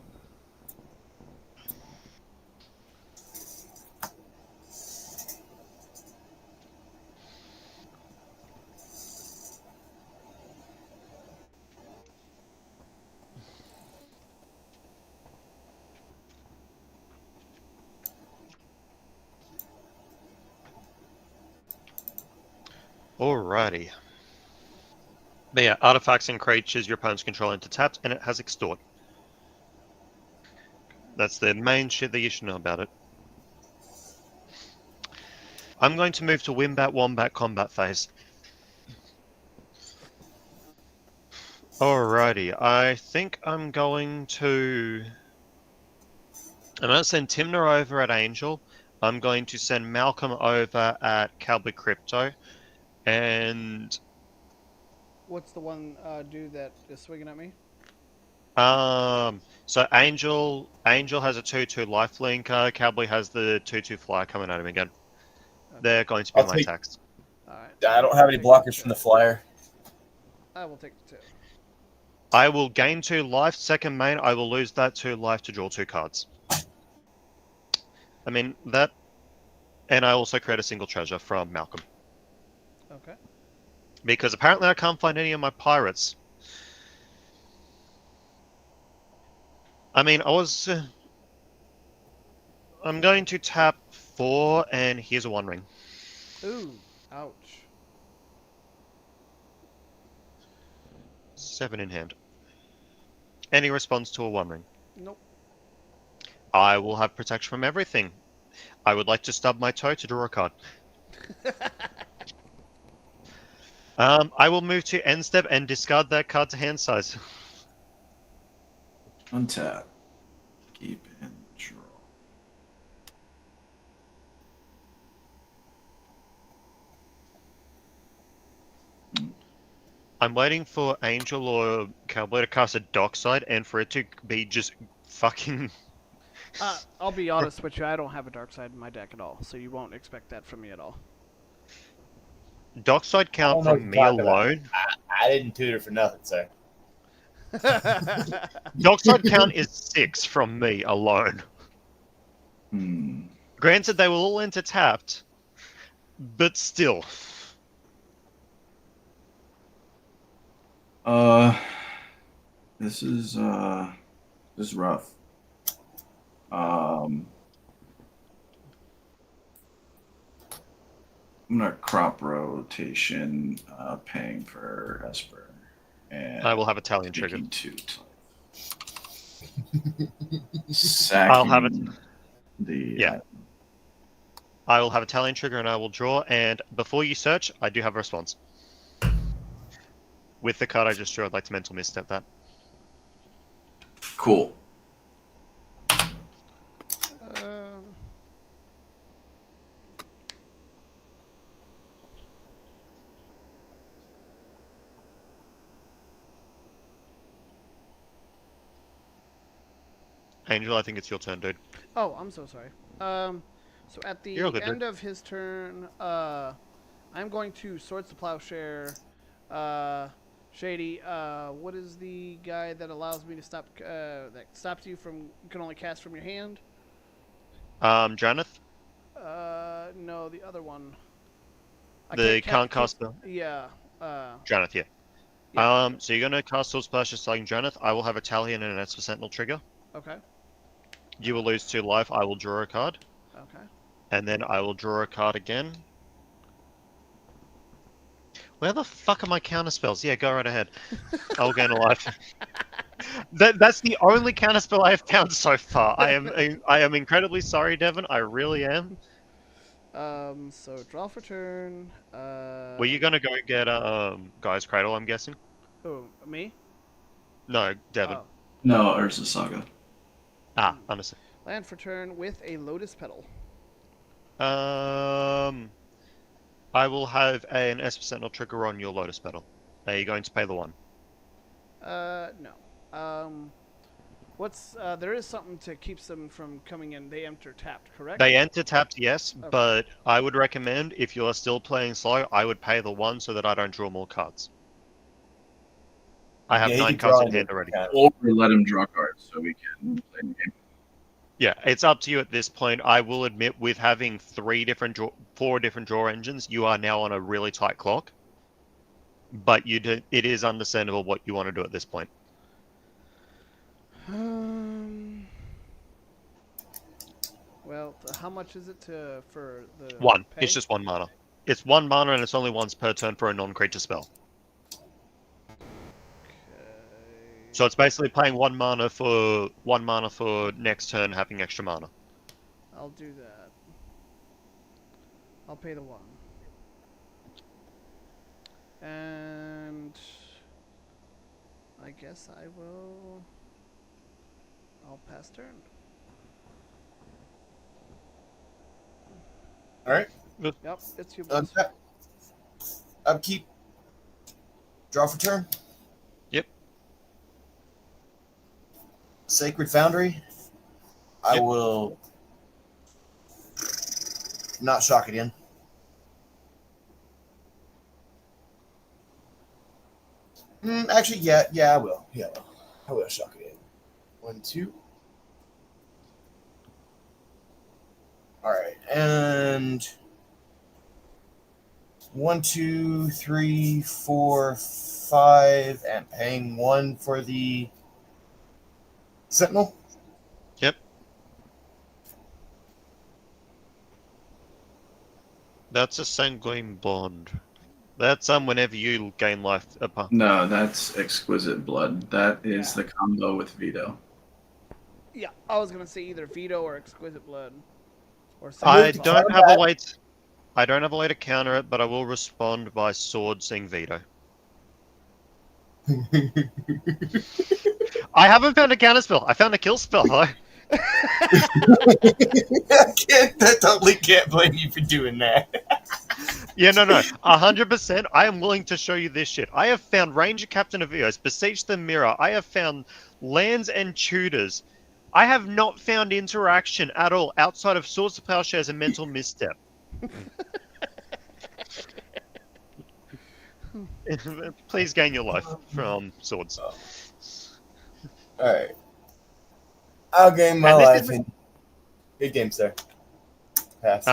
Alrighty. But yeah, artifacts and creatures your opponent's control into tapped, and it has extort. That's the main shit that you should know about it. I'm going to move to Wimbat Wombat combat phase. Alrighty, I think I'm going to send Timner over at Angel. I'm going to send Malcolm over at Cowboy Crypto, and What's the one dude that is swinging at me? so Angel has a 2/2 lifelink. Cowboy has the 2/2 flyer coming at him again. Okay. They're going to be I'll my take- attacks. All right. I don't have any blockers from the flyer. I will take the 2. I will gain 2 life. Second main, I will lose that 2 life to draw 2 cards. I mean that, and I also create a single treasure from Malcolm Okay. because apparently I can't find any of my pirates. I mean, I'm going to tap 4, and here's a 1 ring. Ooh. Ouch. 7 in hand. Any response to a 1 ring? Nope. I will have protection from everything. I would like to stub my toe to draw a card. I will move to end step and discard that card to hand size. Untap. Keep and draw. I'm waiting for Angel or Cowboy to cast a Dockside and for it to be just fucking... I'll be honest with you. I don't have a dark side in my deck at all, so you won't expect that from me at all. Dockside count I don't know what from you're me talking about. alone? I didn't tutor for nothing, sir. Dockside count is 6 from me alone. Granted, they will all enter tapped, but still. This is rough. I'm gonna crop rotation, paying for Esper, and I will have Italian trigger. taking 2 I'll have it. sacking the Yeah. I will have Italian trigger and I will draw. And before you search, I do have a response. With the card I just drew, I'd like to mental misstep that. cool. Angel, I think it's your turn, dude. Oh, I'm so sorry. So at the You're all good, end of his turn, I'm going to Swords to Plowshare. Shady, what is the guy that allows me to stop? That stops you from? You can only cast from your hand. Janeth, No, the other one. the can't cast spell. Yeah. Janeth, yeah. Yeah. So you're gonna cast Sword Splash just like Janeth. I will have Italian and an Esper Sentinel trigger. Okay. You will lose 2 life. I will draw a card. Okay. And then I will draw a card again. Where the fuck are my counter spells? Yeah, go right ahead. I'll gain a life. That's the only counter spell I have found so far. I am incredibly sorry, Devon. I really am. So draw for turn. Were you gonna go get Guy's Cradle? I'm guessing. Oh, me? No, Devon. Oh. No, Urza Saga. Understand. Land for turn with a Lotus Petal. I will have an Esper Sentinel trigger on your Lotus Petal. Are you going to pay the 1? No. What's there is something to keep them from coming in. They enter tapped, correct? They enter tapped, yes, Okay. but I would recommend if you are still playing slow, I would pay the 1 so that I don't draw more cards. I have 9 cards in hand already. Or let him draw cards so we can play the game. Yeah, it's up to you at this point. I will admit, with having 4 different draw engines, you are now on a really tight clock. But it is understandable what you want to do at this point. Well, how much is it for the 1. pay? It's just 1 mana. It's 1 mana and it's only once per turn for a non-creature spell. So it's basically paying 1 mana for next turn having extra mana. I'll do that. I'll pay the 1. And I guess I'll pass turn. All right. Yep, it's you, boss. Upkeep. Draw for turn. Yep. Sacred Foundry. I Yep. will not shock it in. Actually, yeah, I will. Yeah, I will shock it in. 1, 2. All right, and 1, 2, 3, 4, 5, and paying 1 for the Sentinel. Yep. That's a Sanguine Bond. That's whenever you gain life upon. No, that's Exquisite Blood. That is the combo with Veto. Yeah, I was gonna say either Veto or Exquisite Blood. Or I Sacred don't Blood. have a way to. I don't have a way to counter it, but I will respond by sword saying Veto. I haven't found a counter spell. I found a kill spell though. I totally can't blame you for doing that. Yeah, no, 100%. I am willing to show you this shit. I have found Ranger Captain of Eos, Beseech the Mirror. I have found lands and tutors. I have not found interaction at all outside of Swords to Plowshares and Mental Misstep. Please gain your life from swords. All right. I'll gain my life in good game, sir. Pass.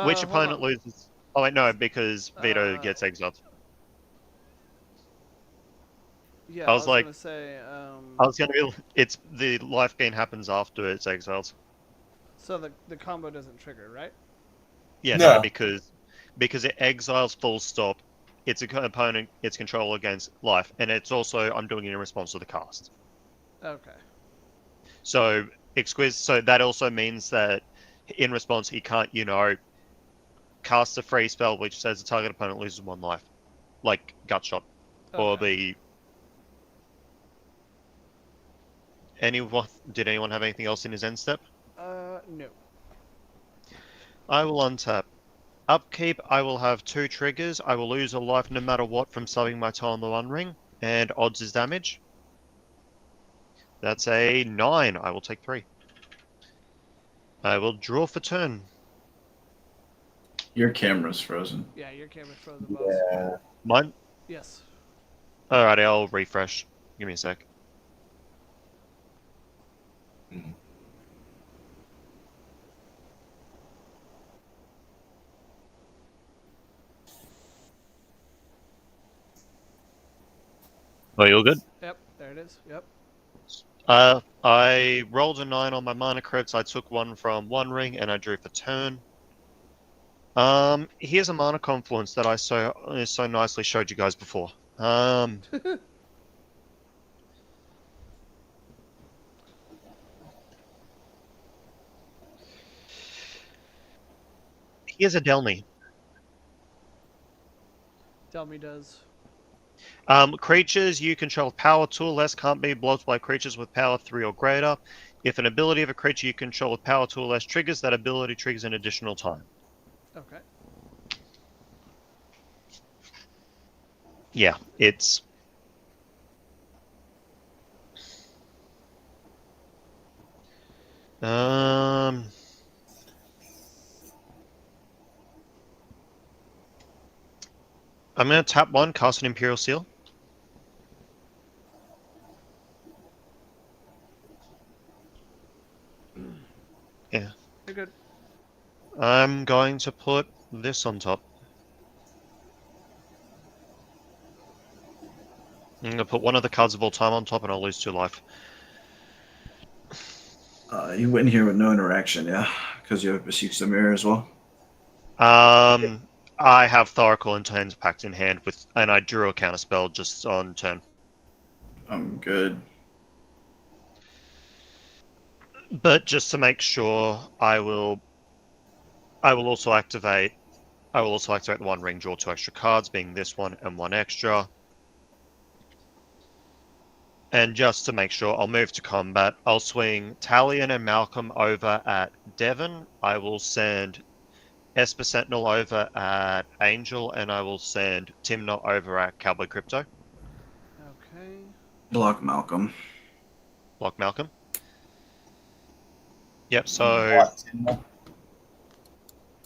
Which hold opponent on. loses? Oh wait, no, because Veto gets exiled. Yeah, I was like- gonna say. I was gonna be. It's the life gain happens after it's exiled. So the combo doesn't trigger, right? Yeah, No. no, because because it exiles full stop its opponent, its control against life, and it's also I'm doing it in response to the cast. Okay. So so that also means that in response he can't, cast a free spell which says the target opponent loses 1 life, like gut shot, or Okay. the. Did anyone have anything else in his end step? No. I will untap. Upkeep, I will have 2 triggers. I will lose a life no matter what from subbing my toe on the One Ring, and odds is damage. That's a 9. I will take 3. I will draw for turn. Your camera's frozen. Yeah, your camera's frozen, boss. Yeah. Mine? Yes. Alrighty, I'll refresh. Give me a sec. Oh, you're good? Yep. There it is. Yep. I rolled a 9 on my mana crits. I took 1 from One Ring, and I drew for turn. Here's a mana confluence that I so nicely showed you guys before. Here's a Delny. Tell me does. Creatures you control with power 2 or less can't be blocked by creatures with power 3 or greater. If an ability of a creature you control with power 2 or less triggers, that ability triggers an additional time. Okay. Yeah, it's... I'm going to tap 1, cast an Imperial Seal. Yeah. You're good. I'm going to put this on top. I'm going to put one of the cards of all time on top and I'll lose 2 life. You went in here with no interaction, yeah? Because you have Beseech the Mirror as well? I have Thoracle and Tain's Pact in hand, and I drew a counterspell just on turn. I'm good. But just to make sure, I will also activate the One Ring, draw 2 extra cards, being this one and 1 extra. And just to make sure, I'll move to combat. I'll swing Talion and Malcolm over at Devon. I will send Esper Sentinel over at Angel, and I will send Timnot over at Cowboy Crypto. Okay. Block Malcolm. Block Malcolm. Yep, so...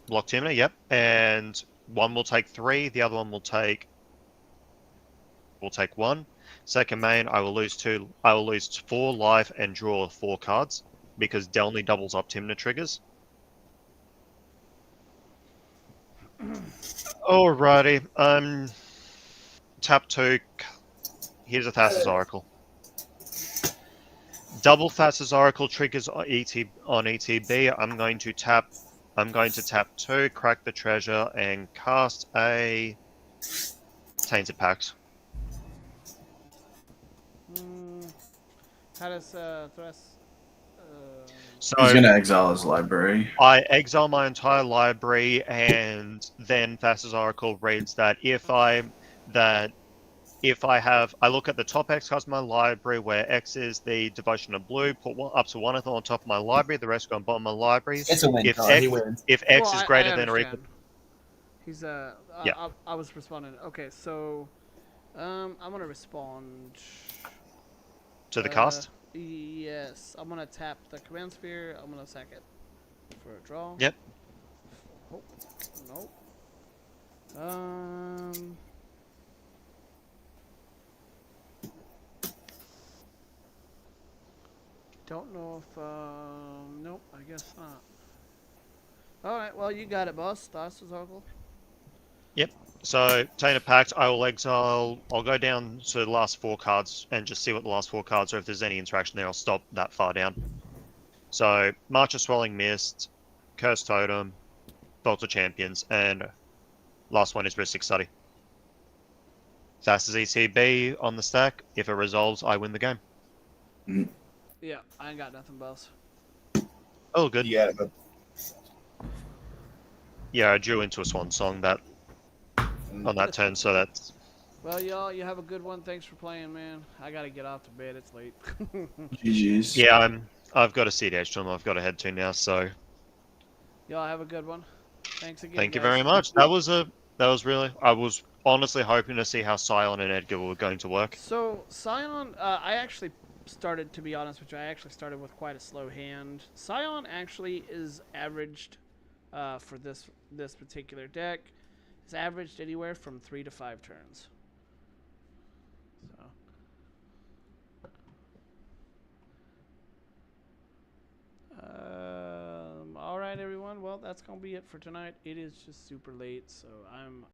Block Timnot, yep. And one will take 3, the other one will take 1. Second main, I will lose 2. I will lose 4 life and draw 4 cards because Delny doubles up Timna triggers. Alrighty, tap 2. Here's a Thassa's Oracle. Double Thassa's Oracle triggers on ETB. I'm going to tap 2, crack the treasure, and cast a Tainted Pact. How does Thrust? So He's gonna exile his library. I exile my entire library, and then Thassa's Oracle reads that I look at the top X cards of my library, where X is the Devotion of Blue, put up to 1 of them on top of my library, the rest go on bottom of my library. It's a win card. He wins. If X is greater than or equal... He's Yeah. I was responding. Okay, so I'm gonna respond To the cast? Yes, I'm gonna tap the command sphere. I'm gonna sack it for a draw. Yep. Oh, no. Don't know if nope. I guess not. All right. Well, you got it, boss. That's Oracle. Yep. So, Tainted Pact, I will exile. I'll go down to the last 4 cards and just see what the last 4 cards are. If there's any interaction there, I'll stop that far down. So, March of Swelling Mist, Cursed Totem, Vault of Champions, and Last one is Ristic Study. Fast as ECB on the stack. If it resolves, I win the game. Yeah, I ain't got nothing, boss. Oh, good. You got it, but Yeah, I drew into a swan song that on that turn, so that's Well, y'all, you have a good one. Thanks for playing, man. I gotta get off to bed. It's late. GG's. yeah. I've got a CDH to them. I've got to head to now. So Y'all have a good one. Thanks again, thank you guys. very much. That was really. I was honestly hoping to see how Scion and Edgar were going to work. So Scion, I actually started, to be honest with you, I actually started with quite a slow hand. Scion actually is averaged for this particular deck. It's averaged anywhere from 3 to 5 turns. So. All right, everyone. Well, that's gonna be it for tonight. It is just super late, so I'm